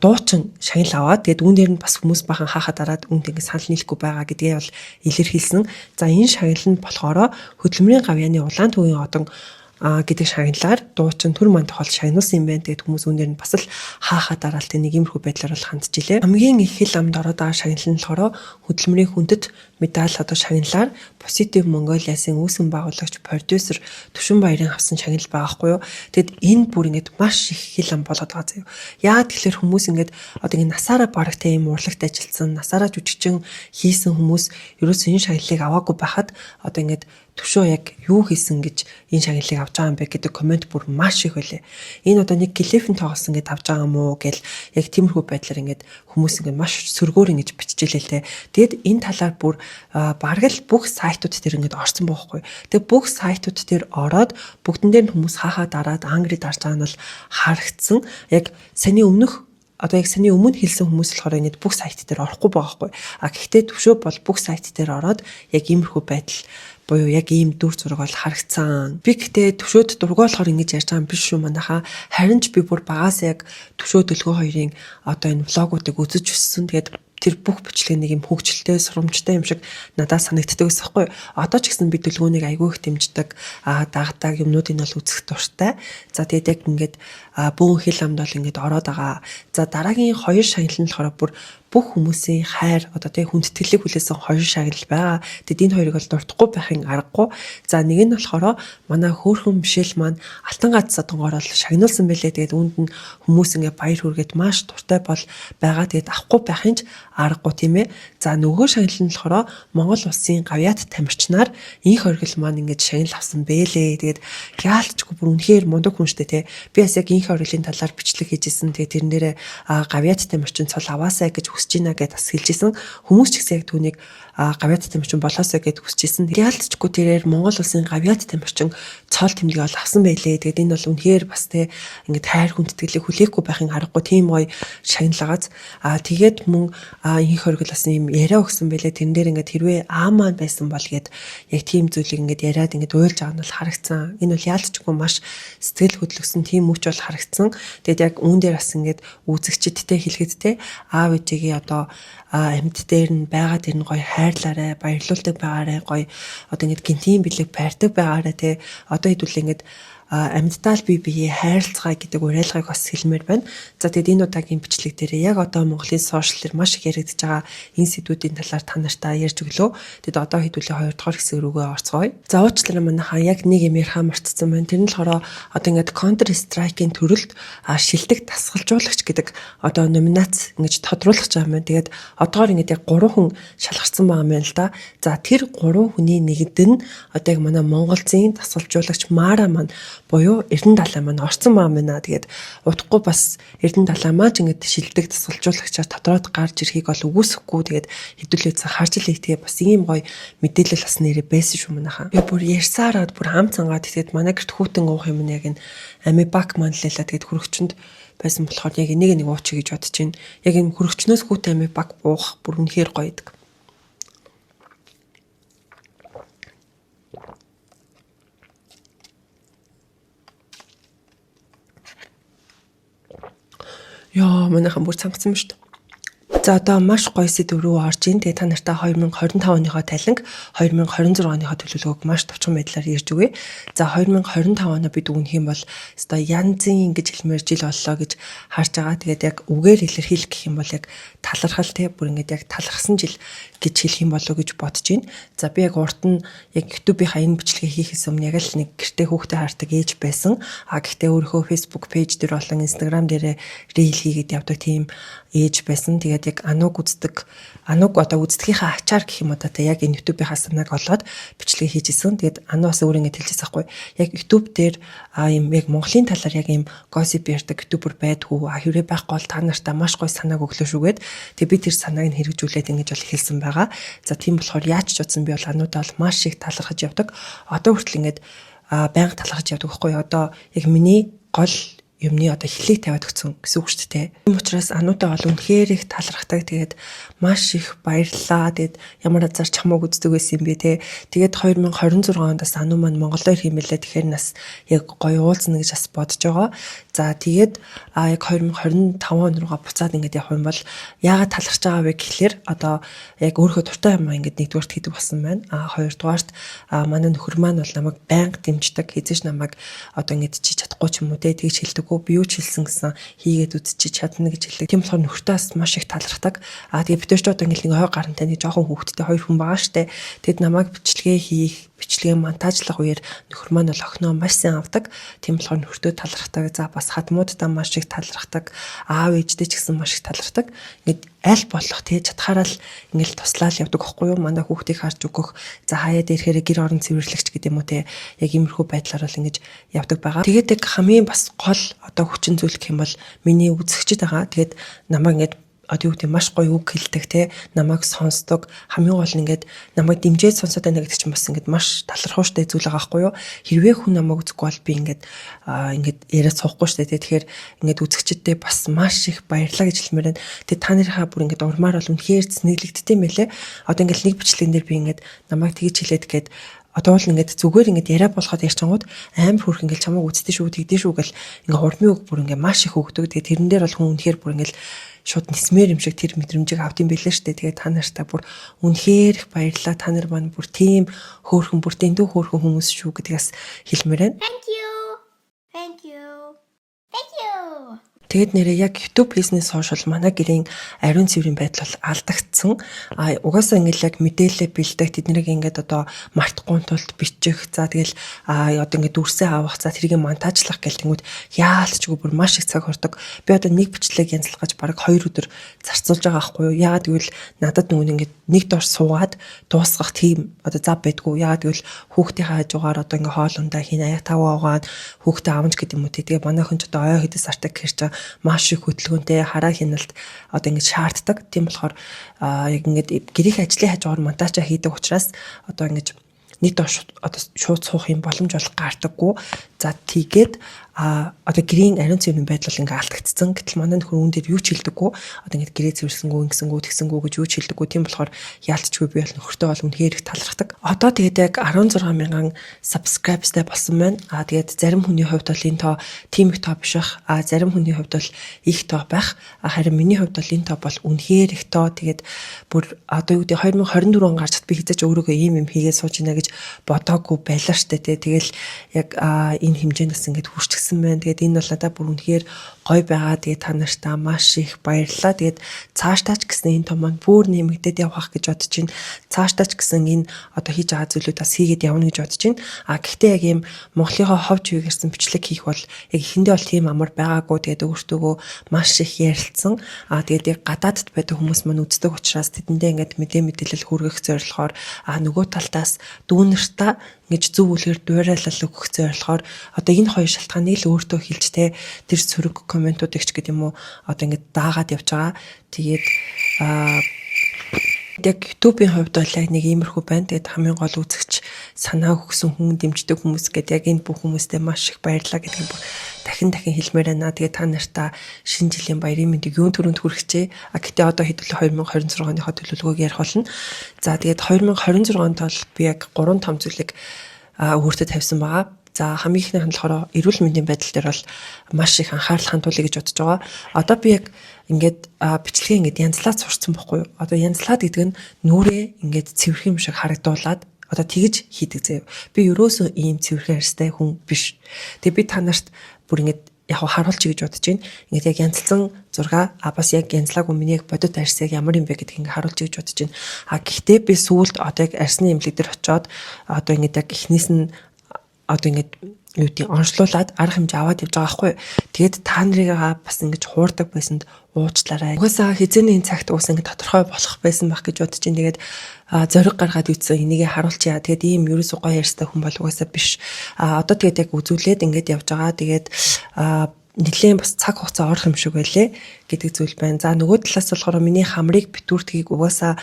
дуучин шагнал аваад тэгээд үүн дээр нь бас хүмүүс бахан хаахад дараад үүнд ингэ санал нийлэхгүй байгаа гэдгээ бол илэрхийлсэн. За энэ шагнал нь болохоор хөдөлмөрийн гавьяаны улаан төвийн одон гэдэг шагналаар дуучин төр манд хол шагнуулсан юм байна. Тэгээд хүмүүс үүнээр нь бас л хаахаа дараалтай нэг юмрхүү байдлаар бол хандж илээ. Хамгийн их хэл амд ороод байгаа шагнал нь болохоор хөдөлмөрийн хүндэт медаль одоо шагналаар Positive Mongolia-сын үүсгэн байгуулагч продюсер Түшин Баярын авсан шагнал байгаа хгүй юу. Тэгэд энэ бүр ингээд маш их хэл ам болоод байгаа заяа. Яагаад тэгэхээр хүмүүс ингээд одоо ингэ насаараа барагтай юм урлагт ажилласан, насаараа жүжигчин хийсэн хүмүүс ерөөсөө энэ шагналыг аваагүй байхад одоо ингээд Түшөө яг юу хийсэн гэж энэ шагналыг авч байгаа юм бэ гэдэг комент бүр маш их байлээ. Энэ одоо нэг клифэн тоглосон гэдээ авч байгаа юм уу гэл яг тиймэрхүү байдлаар ингээд хүмүүс ингээд маш сөргөөр ингэж биччихлээ л те. Тэгэд энэ талаар бүр бараг л бүх сайтууд дээр ингээд орсон байхгүй. Тэгээ бүх сайтууд дээр ороод бүгдэн дээр нь хүмүүс хаахаа дараад ангрид дарж байгаа нь бол харагдсан. Яг саний өмнөх одоо яг саний өмнө хэлсэн хүмүүс болохоор ингээд бүх сайт дээр орохгүй байгаа байхгүй. Гэхдээ Түшөө бол бүх сайт дээр ороод яг иймэрхүү байдал буюу яг ийм дүр зураг бол харагдсан. Би гэтээ Түшөөд дургуулахаар ингэж ярьж байгаа юм биш шүү манайхаа. Харин ч би бүр багаас яг Түшөө Төлгөө хоёрын одоо энэ влогуудыг үзэж өссөн. Тэгээд тэр бүх бичлэг нэг юм хөгжилтэй, сурамжтай юм шиг надад санагддаг байсан хгүй. Одоо ч гэсэн би Төлгөөнийг айгүй их дэмждэг, дагдаг юмнуудыг бол үзэх дуртай. За тэгээд яг ингээд бөөн хэл амд бол ингээд ороод байгаа. За дараагийн хоёр шагнал нь болохоор бүр бүх хүмүүсийн хайр одоо тэг хүндэтгэлийг хүлээсэн хоёр шагнал байгаа. Тэгэд энэ хоёрыг бол дуртахгүй байхын аргагүй. За нэг нь болохоор манай хөөрхөн Мишель маань Алтан ганц содонгоор бол шагнуулсан байлээ. Тэгээд үүнд нь хүмүүс ингээ баяр хүргээд маш дуртай бол байгаа. Тэгээд авахгүй байхын ч аргагүй тийм ээ. За нөгөө шагнал нь болохоор Монгол улсын гавьяат тамирчнаар энэ хоригл маань ингээд шагнал авсан бэлээ. Тэгээд яалтчгүй бүр үнэхээр мундаг хүн штэ тий. Би бас яг энэ хориглын талаар бичлэг хийжсэн. Тэгээд тэрэн дээрээ гавьяат тамирчин цол аваасаа гэж хүсэж байна гэдээ бас хэлжсэн. Хүмүүс ч гэсэн яг түүнийг гавьяат тамирчин болоосоо гэдээ хүсэж исэн. Яалтчгүй тэрээр Монгол улсын гавьяат тамирчин цол тэмдэг бол авсан байлээ. Тэгээд энэ бол үнэхээр бас тий ингээд хайр хүндэтгэлийг хүлээхгүй байхын аргагүй тийм гоё шагналгааз. Тэгээд мөн энэ хоригл бас юм яриа өгсөн байлээ. Тэрэн дээр ингээд хэрвээ маань байсан бол гээд яг тийм зүйлийг ингээд яриад ингээд уйлж байгаа нь бол харагдсан. Энэ бол яалтчгүй маш сэтгэл хөдлөсөн тийм мөч бол харагдсан. Тэгээд яг үүн дээр бас ингээд үзэгчдтэй хэлэхэд аав ээжигээ одоо амьд дээр нь байгаа тэр нь гоё хайрлаарай, баярлуулдаг байгаарай, гоё одоо ингээд гинтийн бэлэг байрдаг байгаарай те. Одоо хэдүүл ингээд амьдтаал бие хайрлцгаа гэдэг уриалгыг бас хэлмээр байна. За тэгэд энэ удаагийн бичлэг дээр яг одоо Монголын сошиал дээр маш их яригдж байгаа энэ сэдвүүдийн талаар та нартай ярьж өглөө. Тэгэд одоо хэдүүлээ 2 дугаар хэсэг рүүгээ орцгоё. За уучлаарай манайхаа яг нэг юм ярихаа мартсан байна. Тэр нь болохоор одоо ингээд Counter Strike-ийн төрөлд шилдэг тасгалжуулагч гэдэг одоо номинац ингэж тодруулах гэж байгаа юм. Тэгээд одоогоор ингээд яг 3 хүн шалгарсан байгаа юм байна л да. За тэр 3 хүний нэгд нь одоо яг манай Монголын тасгалжуулагч Мара маань буюу Эрдэнэ далай маань орсон маа байна. Тэгээд удахгүй бас Эрдэнэ далай маань ингэж шилдэг тасгалжуулагчаар тодроод гарч ирэхийг бол үгүйсэхгүй. Тэгээд хэдүүлээсээ харж илээ. Тэгээд бас ийм гоё мэдээлэл бас нэрээ байсан шүү манайхаа. Би бүр ярьсараад бүр хам цангаад тэгээд манай гэрт хүүтэн уух юм яг энэ амибак маань лээ. Тэгээд хөрөгчөнд байсан болохоор яг энийг нэг уучих гэж бодож байна. Яг энэ хөрөгчнөөс хүүтэн амибак уух бүр үнэхээр гоё идэг. Яа, манайхан бүр цамцсан шүү дээ. За одоо маш гоё сэдв рүү орж ийн. Тэгээ та нартай 2025 оныхоо талинг 2026 оныхоо төлөвлөгөөг маш товчхон байдлаар ярьж өгье. За 2025 оноо бид үгнэх юм бол өстой янзын ингэж хэлмээр жил боллоо гэж харж байгаа. Тэгээд яг үгээр илэрхийлэх гэх юм бол яг талархал те бүр ингэж яг талархсан жил гэж хэлэх юм болов уу гэж бодож байна. За би яг урд нь яг YouTube-ийнхаа энэ бичлэгийг хийхээс өмнө яг л нэг гэртээ хүүхдээ хардаг ээж байсан. Гэхдээ өөрийнхөө Facebook пэйж дээр болон Instagram дээр reel хийгээд явдаг тийм ээж байсан. Тэгээд яг ануг одоо үздэгийнхаа ачаар гэх юм одоо яг энэ YouTube-ийнхаа санааг олоод бичлэг хийжсэн. Тэгээд ануу бас өөрөө ингэж хэлжсэн байхгүй. Яг YouTube дээр юм яг Монголын талаар яг юм gossip ярьдаг YouTuber байдгүй. Хэрвээ байхгүй бол та нартай маш гоё санааг өглөө шүүгээд тэгээд би тэр санааг нь хэрэгжүүлээд ингэж бол хэлсэн байгаа. За тийм болохоор яаж ч утсан би бол ануудаа бол маш их талархаж явдаг. Одоо хүртэл ингэж байнга талархаж явдаг байхгүй. Одоо яг миний гол юмны одоо хэлийг тавиад өгсөн гэсэн үг шүү дээ. Тийм учраас ануудаа бол үнэхээр их талархдаг. Тэгээд маш их баярлалаа. Тэгээд ямар азар чамаг үздэг байсан юм бэ те. Тэгээд 2026 онд бас ануу маань Монголоор хиймэлээ. Тэгэхээр нас яг гоё уулзна гэж бас бодож байгаа. За тэгээд яг 2025 он руугаа буцаад ингэж явах юм бол яагаад талархж байгаа вэ гэхлээр одоо яг өөрөө дуртай юм ингэж нэгдүгээрт хийдэг болсон байна. Хоёрдугаарт манай нөхөр маань бол намайг байнга дэмждэг. Хэзээ ч намайг одоо ингэж чи чадахгүй ч юм уу те тэгж хэлдэг. Би юу ч хэлсэн гэсэн хийгээд үзчих чадна гэж хэлдэг. Тийм болохоор нөхөртөөс маш их талархдаг. Тэгээ бид ч одоо ингээл нэг ой гарантай нэг жоохон хүүхэдтэй 2 хүн байгаа штэ. Тэгэд намайг бичлэгээ монтажлах үеэр нөхөр маань бол охиноо маш сайн авдаг. Тийм болохоор нөхөртөө талархдаг. За бас хадмуудаа маш их талархдаг. Аав ээжтэй ч гэсэн маш их талархдаг. Ингээд аль болох тий чадхаараа л ингээл туслаад явдаг байхгүй юу? Манай хүүхдийг харж өгөх. За хаяад ирэхээр гэр орон цэвэрлэгч гэдэг юм уу тий. Яг иймэрхүү байдлаар бол ингэж явдаг байгаа. Тэгээд яг хамгийн бас гол одоо хүчин зүйл гэх юм бол миний үзэгчд байгаа. Тэгээд намайг ингэж одоо юу гэдэг маш гоё үг хэлдэг те намайг сонсдог хамгийн гол нь ингээд намайг дэмжиж сонсоод байна гэдэг чинь бас ингээд маш талархууштай зүйл байгаа байхгүй юу хэрвээ хүн намайг үзэхгүй бол би ингээд яриад суухгүй штэ те тэгэхээр ингээд үзэгчдээ бас маш их баярлалаа гэж хэлмээр байна тэгээ та нарынхаа бүр ингээд урмаар бол үнэхээр цэнэглэгддэг юм байлээ одоо ингээд нэг бичлэгэн дээр би ингээд намайг тгийж хэлээд гээд одоо бол ингээд зүгээр ингээд яриа болоход ярьчингууд амар хүрх ингээд чамайг үзтээ шүү тэгдэж шүү гэл ингээд хурдны үг бүр ингээд маш их өгдөг тэгээ тэрэн дээр бол хүн үнэхээр бүр ингээд шууд нисмээр юм шиг тэр мэдрэмжийг авд юм байлээ штэ. Тэгээ та нартай бүр үнэхээр их баярлалаа. Та нар маань бүр тийм хөөрхөн бүр дэндүү хөөрхөн хүмүүс шүү гэдгээс хэлмээр байна. Thank you. тэгээд нэрээ яг YouTube бизнес social манай гэрийн ариун цэврийн байдал бол алдагдсан. Угаасаа ингээл яг мэдээлэл бэлдэх тэднийг ингээд одоо мартахгүй тулд бичих. За тэгэл одоо ингээд дүрсээ авах. За тэрийг монтажлах гэлтэнгүүд яалтчгүй бүр маш их цаг ордог. Би одоо нэг бичлэг янзлах гэж бараг 2 өдөр зарцуулж байгаа байхгүй юу? Яагаад гэвэл надад нөгөө ингээд нэг дор суугаад дуусгах тийм одоо зав байдгүй. Яагаад гэвэл хүүхдийн хажуугаар одоо ингээд хоол ундаа хийн аяа таваа угаад хүүхдээ авч гэдэг юм уу. Тэгээ манай хүн ч одоо ой хэдэ сартаг хэрч маш их хөдөлгөөнтэй хараа хяналт одоо ингээд шаарддаг. Тийм болохоор яг ингээд гэрийн ажлын хажуугаар монтажа хийдэг учраас одоо ингээд нэг дор одоо шууд суух юм боломж бол гардаггүй. За тийгээд одоо гэрийн ариун цэврийн байдал ингээ алдагдсан. Гэтэл манай нөхөр үүн дээр юу ч хэлдэггүй. Одоо ингээ гэрээ цэвэрлсэнгүү, ингэсэнгүү, тэгсэнгүү гэж юу ч хэлдэггүй. Тийм болохоор яалтчгүй би бол нөхөртөө бол үнэхээр их талархдаг. Одоо тэгээд яг 16,000 subscribersтай болсон байна. Тэгээд зарим хүний хувьд бол энэ тоо тийм их тоо биш бах. Зарим хүний хувьд бол их тоо байх. Харин миний хувьд бол энэ тоо бол үнэхээр их тоо. Тэгээд бүр одоо юу гэдэг 2024 он гарчад би хэзээ ч өөрөөгөө ийм юм хийгээд сууж ийна гэж бодоогүй байлаа штэ. Тэгэл яг энэ хэмжээнээс ингээд хүрчихсэн байна. Тэгээд энэ бол надад бүр үнэхээр гоё байгаа. Тэгээд та нартай маш их баярлалаа. Тэгээд цаашдаач гэсэн энэ том маань бүр нэмэгдээд явах гэж бодож байна. Цаашдаач гэсэн энэ одоо хийж байгаа зүйлүүдээс хийгээд явна гэж бодож байна. Гэхдээ яг ийм Монголынхоо ховж үеиг ирсэн бичлэг хийх бол яг эхэндээ бол тийм амар байгаагүй. Тэгээд өөртөөгөө маш их ярилцсан. Тэгээд яг гадаадд байдаг хүмүүс маань үздэг учраас тэдэндээ ингээд мэдээлэл хүргэх зорилгоор нөгөө талтаас дүүнэртээ ингэж зөв үлгэр дуурайлал өгөх зорилгоор одоо энэ хоёр шалтгааныг л өөртөө хэлж тэ тэр сөрөг комментуудыг ч гэдэг юм уу одоо ингэж даагаад явж байгаа. Тэгээд яг YouTube-ийн хувьд бол яг нэг иймэрхүү байна. Тэгээд хамгийн гол үзэгч санаа өгсөн хүн дэмждэг хүмүүс гэдэг яг энэ бүх хүмүүстээ маш их баярлалаа гэдгийг дахин хэлмээр байна. Тэгээд та нартай шинэ жилийн баярын мэндийг юун төрөнд хүргэжээ. Гэтээ одоо хэдүүлээ 2026 оныхоо төлөвлөгөөг ярих болно. За тэгээд 2026 онд бол би яг 3 том зүйлийг өөртөө тавьсан байгаа. За хамгийн ихнийх нь болохоор эрүүл мэндийн байдал дээр бол маш их анхаарал хандуулъя гэж бодож байгаа. Одоо би яг ингээд бичлэгээ ингээд янзлаад сурцсан байхгүй юу? Одоо янзлаад гэдэг нь нүрээ ингээд цэвэрх юм шиг харагдуулаад одоо тэгж хийдэг заяа. Би ерөөсөө ийм цэвэрхэн арьстай хүн биш. Тэгээ би та нарт бүр ингээд яг харуулчих гэж бодож байна. Ингээд яг янзлсан зураг бас яг янзлаагүй миний яг бодит арьс яг ямар юм бэ гэдгийг ингээд харуулчих гэж бодож байна. Гэхдээ би сүүлд одоо яг арьсны эмнэлэг дээр очиод одоо ингээд яг эхнээс нь одоо ингээд юу тий онцлуулад арга хэмжээ аваад явж байгаа байхгүй. Тэгээд та нарыг бас ингэж хуурдаг байсанд уучлаарай. Угаасаа хизээний цагт уус ингэ тодорхой болох байсан байх гэж бодож чинь. Тэгээд зориг гаргаад үйцэн энийгээ харуулчихъя. Тэгээд ийм ерөөсөө гоё ярьстай хүн бол угаасаа биш. Одоо тэгээд яг үзүүлээд ингэж явж байгаа. Тэгээд нэлээд бас цаг хугацаа орох юм шиг байлээ гэдэг зүйл байна. За нөгөө талаас болохоор миний хамрыг битүүртгийг угаасаа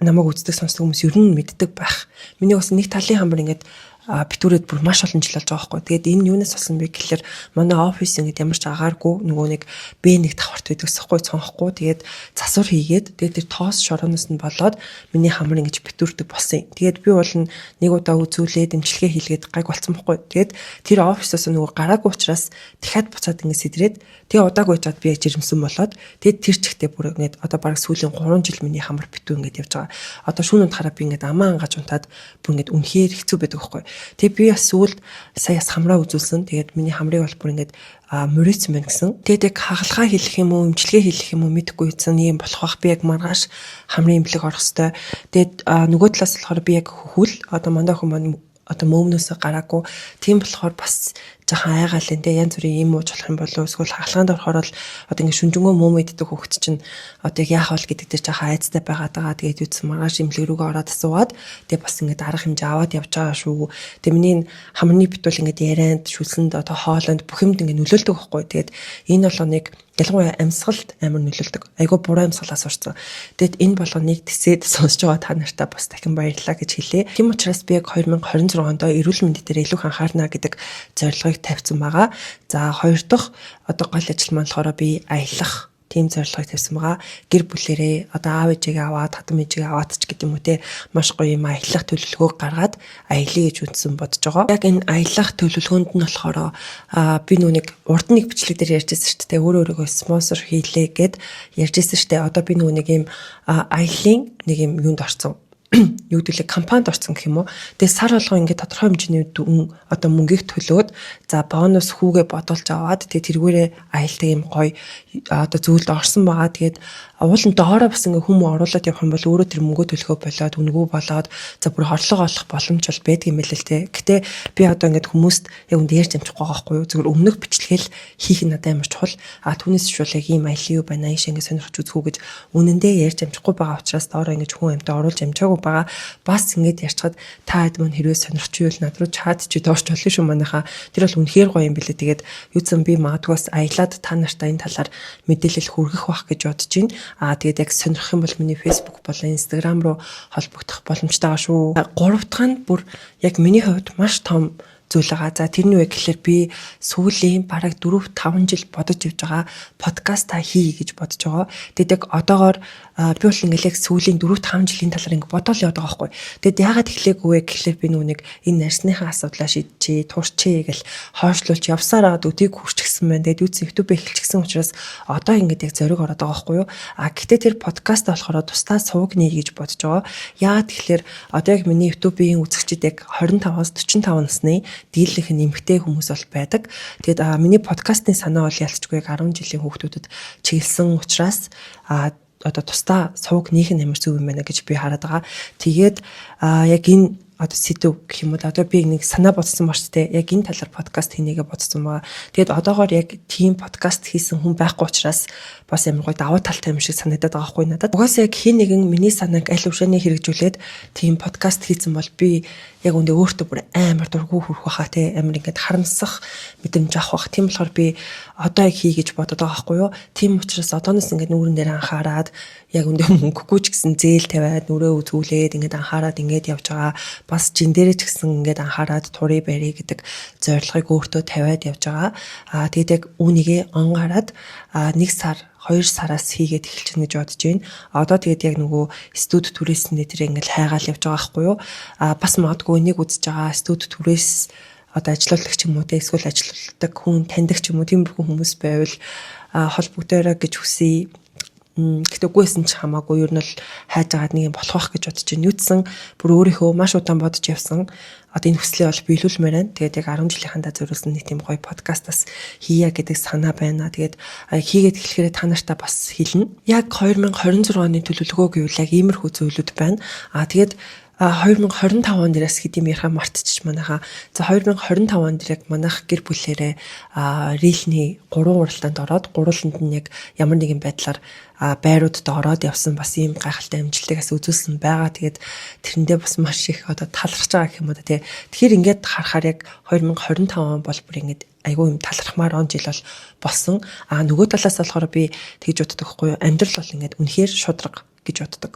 намайг үздэг сонсдог хүмүүс ер нь мэддэг байх. Миний бас нэг талын хамар ингэж битүүрээд бүр маш олон жил болж байгаа байхгүй. Тэгээд энэ юунаас болсон бэ гэхэлэр манай офис ингээд ямар ч агааргүй нөгөө нэг B1 давхарт байдагс байхгүй цонхгүй. Тэгээд засвар хийгээд тэгээд тэр тоос шорооноос нь болоод миний хамар ингэж битүүрдэг болсон юм. Тэгээд би бол нэг удаа үзүүлээд эмчилгээ хийлгээд гайг болсон байхгүй. Тэгээд тэр офисоос нөгөө гараагүй учраас дахиад буцаад ингээд сэдрээд тэгээ удаагүй чад би яг жирэмсэн болоод тэгээд тэр чигтээ бүр ингээд одоо бараг сүүлийн 3 жил миний хамар битүү ингээд явж байгаа. Одоо шүүн унтахаараа би ингээд амаа ангаж унтаад бүр ингээд үнэхээр хэцүү байдаг байхгүй. Тэгээ би бас сүүлд саяас хамраа үзүүлсэн. Тэгээд миний хамрыг бол бүр ингээд мөрөөцсөн байна гэсэн. Тэгээд яг хагалгаа хэлэх юм уу, эмчилгээ хэлэх юм уу мэдэхгүй байсан юм болох бах. Би яг маргааш хамрын эмнэлэг орох хэвээр. Тэгээд нөгөө талаас болохоор би яг хөвөл одоо мандаа хүмүүс одоо мөөмнөөсөө гараагүй. Тийм болохоор бас жоохон айгаал энэ янз бүрийн юм ууж болох юм болов эсвэл хагалгаанд орохоор бол одоо ингэ шүнжэнгөө мөөм иддэг хөвгт чинь одоо яг яах вэ гэдэг дээр жоохон айцтай байгаад байгаа. Тэгээд үтсэн маргааш эмнэлэг рүүгээ ороод асуугаад тэгээд бас ингэ арга хэмжээ аваад явж байгаа шүү. Тэгээд миний хамрны битүүл ингэ ярианд шүлсэнд одоо хоолонд бүх юмд ингэ нөлөөлдөг байхгүй. Тэгээд энэ болгоныг ялангуяа амьсгалд амар нөлөөлдөг. Айгуу буруу амьсгалаас урсан. Тэгэд энэ болгоныг тэсээд сонсож байгаа та нартай бас дахин баярлалаа гэж хэлье. Тийм учраас би яг 2026 онд эрүүл мэндийн дээр илүү анхаарна гэдэг зорилгыг тавьсан байгаа. За хоёр дахь одоо гол ажил маань болохоор би аялах тийм зорилгыг тавьсан байгаа. Гэр бүлэрээ одоо аав ээжигээ аваад, хатам ээжигээ аваад ч гэдэг юм уу те маш гоё юм аялах төлөвлөгөөг гаргаад аялье гэж үндсэн бодож байгаа. Яг энэ аялах төлөвлөгөөнд нь болохоор би нүг урд нэг бичлэг дээр ярьжсэн шүү дээ. Өөрөөгөө спонсор хийлээ гэд ярьжсэн шүү дээ. Одоо би нэг юм аялын нэг юм юунд орсон. юу гэдээ компанид орсон гэх юм уу. Тэгээ сар болгоо ингээд тодорхой хэмжээний одоо мөнгөийг төлөөд за бонус хүүгээ бодуулж аваад тэгээ тэргүүрээ аюултай юм гоё одоо зүйлд орсон байгаа. Тэгээд уулын доороо бас ингээ хүмүүс оруулаад явах юм бол өөрөө тэр мөнгөө төлөхөө болоод үнгүү болоод за бүр хорлого олох боломж бол байдаг юм байл л те. Гэтэ би одоо ингээд хүмүүст яг үнд ярьж амжихгүй байгаа байхгүй юу. Зүгээр өмнөх бичлэгээл хийх нь надад амар чухал. Түүнээс шүүл яг ийм аялын юу байна ийш ингээ сонирхож үзэхүү гэж үнэндээ ярьж амжихгүй байгаа учраас доороо ингээ хүн амьтаа оруулж амжаагүй байгаа. Бас ингээд ярьцгаад та хэд мань хэрвээ сонирхчихвэл над руу чат чи доорч болно шүү манайхаа. Тэр бол үнэхээр гоё юм билээ. Тэгээд юуцсан би магадгүйс аялаад та нартай энэ талаар мэдээлэл хүргэх бах гэж бодож байна. Тэгээд яг сонирхох юм бол миний Facebook болон Instagram руу холбогдох боломжтой байгаа шүү. 3 дахь нь бүр яг миний хувьд маш том зүйл байгаа. За тэрний үг гэхэлэр би сүүлийн бараг 4-5 жил бодож явж байгаа подкаст хий гэж бодож байгаа. Тэгэд яг одоогоор би бол ингээл яг сүүлийн 4-5 жилийн талаар ингээ бодоол яваад байгаа байхгүй. Тэгэд яагаад эхлэхгүй вэ гэхэлэр би нүг энэ нарсныхаа асуудлаа шийдчихээ, туурчээ гэл хойшлуулж явсаар аваад өдийг хүрчихсэн байна. Тэгэд YouTube эхэлчихсэн учраас одоо ингээд яг зориг ороод байгаа байхгүй юу. Гэхдээ тэр подкаст болохоор тусдаа сууг нэ гэж бодож байгаа. Яагаад тэгэхээр одоо яг миний YouTube-ийн үзэгчид яг 25-аас 45 насны дийлэнх нэмэгтэй хүмүүс бол байдаг. Тэгээд миний подкастын санаа бол ялцчгүй яг 10 жилийн хүүхдүүдэд чиглэсэн учраас одоо тусдаа сууг нөх нь амар зөв юм байна гэж би хараад байгаа. Тэгээд яг энэ одоо сэдв гэх юм бол одоо би нэг санаа бодсон ба штэ яг энэ талаар подкаст хийнэгээ бодсон байгаа. Тэгээд одоогоор яг тийм подкаст хийсэн хүн байхгүй учраас бас ямар гоё давуу талтай юм шиг санагдаад байгаа хгүй надад. Угаасаа яг хин нэгэн миний санааг аль ушааны хэрэгжүүлээд тийм подкаст хийсэн бол би яг үндэ өөртөө бүр амар дургу хүрэх байхаа те амар ингээд харамсах мэдрэмж авах бах. Тийм болохоор би одоо яг хий гэж бодоод байгаа хгүй юу. Тийм учраас одооноос ингээд нүүрэн дээр анхаарад яг үндэ мөнгөгүй ч гэсэн зээл тавиад нүрээ үзүүлээд ингээд анхаарад ингээд явж байгаа. Бас жин дээрээ ч гэсэн ингээд анхаарад турыг барья гэдэг зорилгыг өөртөө тавиад явж байгаа. Тэгээд яг үүнийгээ онгаарад 1 сар 2 сараас хийгээд эхэлж гэнэ гэж бодож байна. Одоо тэгээд яг нөгөө студ түрээсний тэр ингээд хайгаал явж байгаа байхгүй юу? Бас магадгүй энийг үзэж байгаа студ түрээс одоо ажиллуулагч юм уу те эсвэл ажилладаг хүн таньдаг ч юм уу тиймэрхүү хүмүүс байвал холбогдоорой гэж хүсье. Гэхдээ үгүйсэн ч хамаагүй ер нь бол хайж агаад нэг юм болох байх гэж бодож байна. Юутсан бүр өөрийнхөө маш удаан бодож явсан. Одоо энэ хүслээ бол биелүүлмээр байна. Тэгээд яг 10 жилийнхандаа зориулсан нэг тийм гоё подкастаас хийя гэдэг санаа байна. Тэгээд хийгээд эхлэхээр та нартай бас хэлнэ. Яг 2026 оны төлөвлөгөө гэвэл яг иймэрхүү зүйлүүд байна. Тэгээд 2025 он дээрээс хэдийм ярихаа мартчих манайхаа. За 2025 он дээр яг манайх гэр бүлээрээ рилний 3 уралдаанд ороод гурвууланд нь яг ямар нэгэн байдлаар байруудад ороод явсан бас ийм гайхалтай амжилтаас үзүүлсэн байгаа. Тэгээд тэрэндээ бас маш их одоо талархж байгаа гэх юм уу тий. Тэгэхээр ингээд харахаар яг 2025 он бол бүр ингээд айгүй юм талархмаар он жил бол болсон. Нөгөө талаас болохоор би тэгж боддог хгүй юу. Амьдрал бол ингээд үнэхээр шудраг гэж боддог.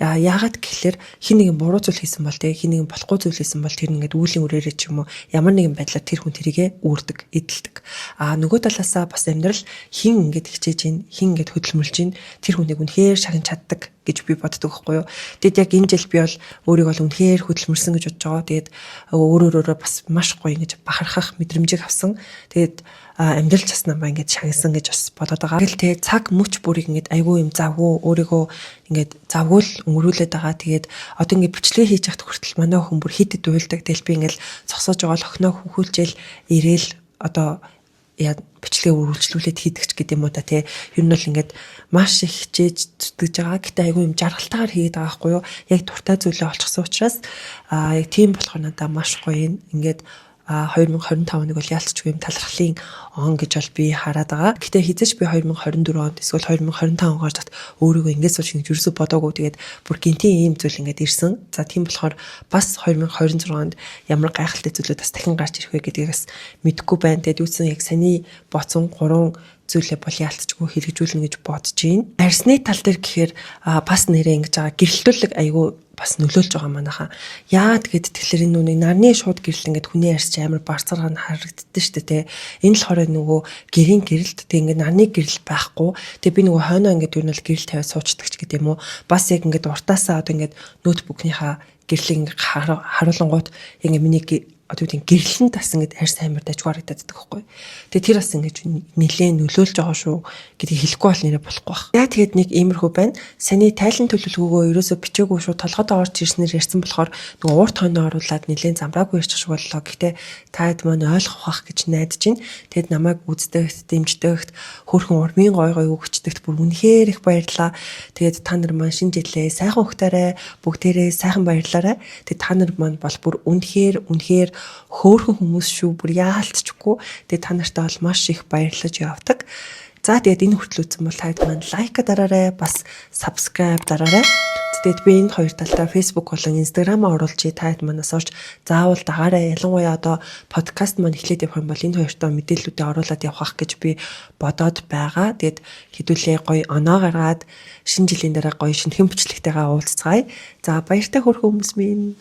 Яагаад гэхэлэр хин нэгэн буруу зүйл хийсэн бол хин нэгэн болохгүй зүйл хийсэн бол тэр ингээд үүлийн үрээрээ ч юм уу ямар нэгэн байдлаар тэр хүн тэрийгэ үүрдэг, эдэлдэг. Нөгөө талаасаа бас амьдрал хин ингээд хичээж ийн, хин ингээд хөдөлмөрлж ийн тэр хүнийг үнэхээр шагнаж чаддаг гэж би боддог байхгүй юу. Тэгэд яг энэ жил би бол өөрийгөө бол үнэхээр хөдөлмөрсөн гэж бодож байгаа. Тэгээд өөрөөрөө бас маш гоё ингэж бахархах мэдрэмжийг авсан. Тэгээд амьдрал часнаа ингээд шагнасан гэж бас бодоод байгаа. Тэгэл тэ цаг мөч бүрийг ингээд айгүй юм завгүй өөрийгөө ингээд завгүй л өнгөрүүлээд байгаа. Тэгээд одоо ингээд бичлэгээ хийж яхад хүртэл манай хүн бүр хитэд уйлдаг. Тэгэл би ингээд зогсоож байгаа л охиноо хүүхүүлжэл ирээл одоо яа бичлэгээ үргэлжлүүлээд хийдэгч гэдэг юм уу та тий. Ер нь бол ингээд маш их хичээж зүтгэж байгаа. Гэтэ айгүй юм жаргалтайгаар хийгээд байгаа байхгүй юу. Яг дуртай зүйлээ олчихсан учраас яг тийм болохоор надаа маш гоё ингээд 2025 оныг бол ялцчгүй юм талархлын он гэж бол би хараад байгаа. Гэтэ хизээч би 2024 онд эсвэл 2025 оноос зат өөрийгөө ингэж сууж ингэж юусоо бодоогүй. Тэгээд бүр гинтийн ийм зүйл ингэж ирсэн. За тийм болохоор бас 2026 онд ямар гайхалтай зүйлүүд бас дахин гарч ирэх вэ гэдгээс мэдэхгүй байна. Тэгээд юусэн яг саний боцсон 3 зүйлээ бол ялцчгүй хэрэгжүүлнэ гэж бодож байна. Арсны тал дээр гэхээр бас нэрээ ингэж байгаа гэрэлтүүлэг айгүй бас нөлөөлж байгаа манайхаа. Яагаад гэд тэгэхээр энэ нүг нарны шууд гэрэл ингээд хүний арьс амар барцаргаа нь харагддаг шүү дээ. Энэ л хороо нөгөө гэрийн гэрэлт тэг ингээд нарны гэрэл байхгүй. Тэг би нөгөө хойноо ингээд юу нь л гэрэл тавиад суучдаг ч гэдэг юм уу. Бас яг ингээд уртаасаа одоо ингээд ноутбукныхаа гэрлийг харуулангууд ингээ миний одоо юу гэдэг гэрлэн тас ингээд арь сайн мөр дажгүй харагдаад байгаа байхгүй. Тэгээ тэр бас ингээд нилээн нөлөөлж байгаа шүү гэдгийг хэлэхгүй бол нэрээ болохгүй байх. Яг тэгээд нэг иймэрхүү байна. Саний тайлан төлөвлөгөөгөө ерөөсө бичээгүй шүү толгойдоо орж ирснээр ярьсан болохоор нөгөө урт хойноо оруулаад нилээн замбраагүй ярьчих шиг боллоо. Гэхдээ таад маань ойлгох байх гэж найдаж байна. Тэгэд намайг үздэгт, дэмждэгт, хөөрхөн урмын гой гой өгчдэгт бүр үнэхээр их баярлаа. Тэгээд та нар маань шинэ жилээ сайхан өгтөөрэй. Бүгдээрээ сайхан баярлаарай. Тэгээд та нар маань бол бүр үнэхээр хөөрхөн хүмүүс шүү. Бүр яалтчгүй. Тэгээд та нартай бол маш их баярлаж явдаг. За тэгээд энэ хүртэл үзсэн бол таад маань лайк дараарай, бас subscribe дараарай. Тэгээд би энэ хоёр талтай Facebook болон Instagram-аа оруулж таад манаас орж заавал дагаарай. Ялангуяа одоо подкаст маань эхлээд явах юм бол энэ хоёртоо мэдээллүүдээ оруулаад явах гэж би бодоод байгаа. Тэгээд хэдүүлээ гоё оноо гаргаад шинэ жилийн дараа гоё шинэхэн бичлэгтэйгээ уулзцгаая. За баяртай хөрхөн хүмүүс минь.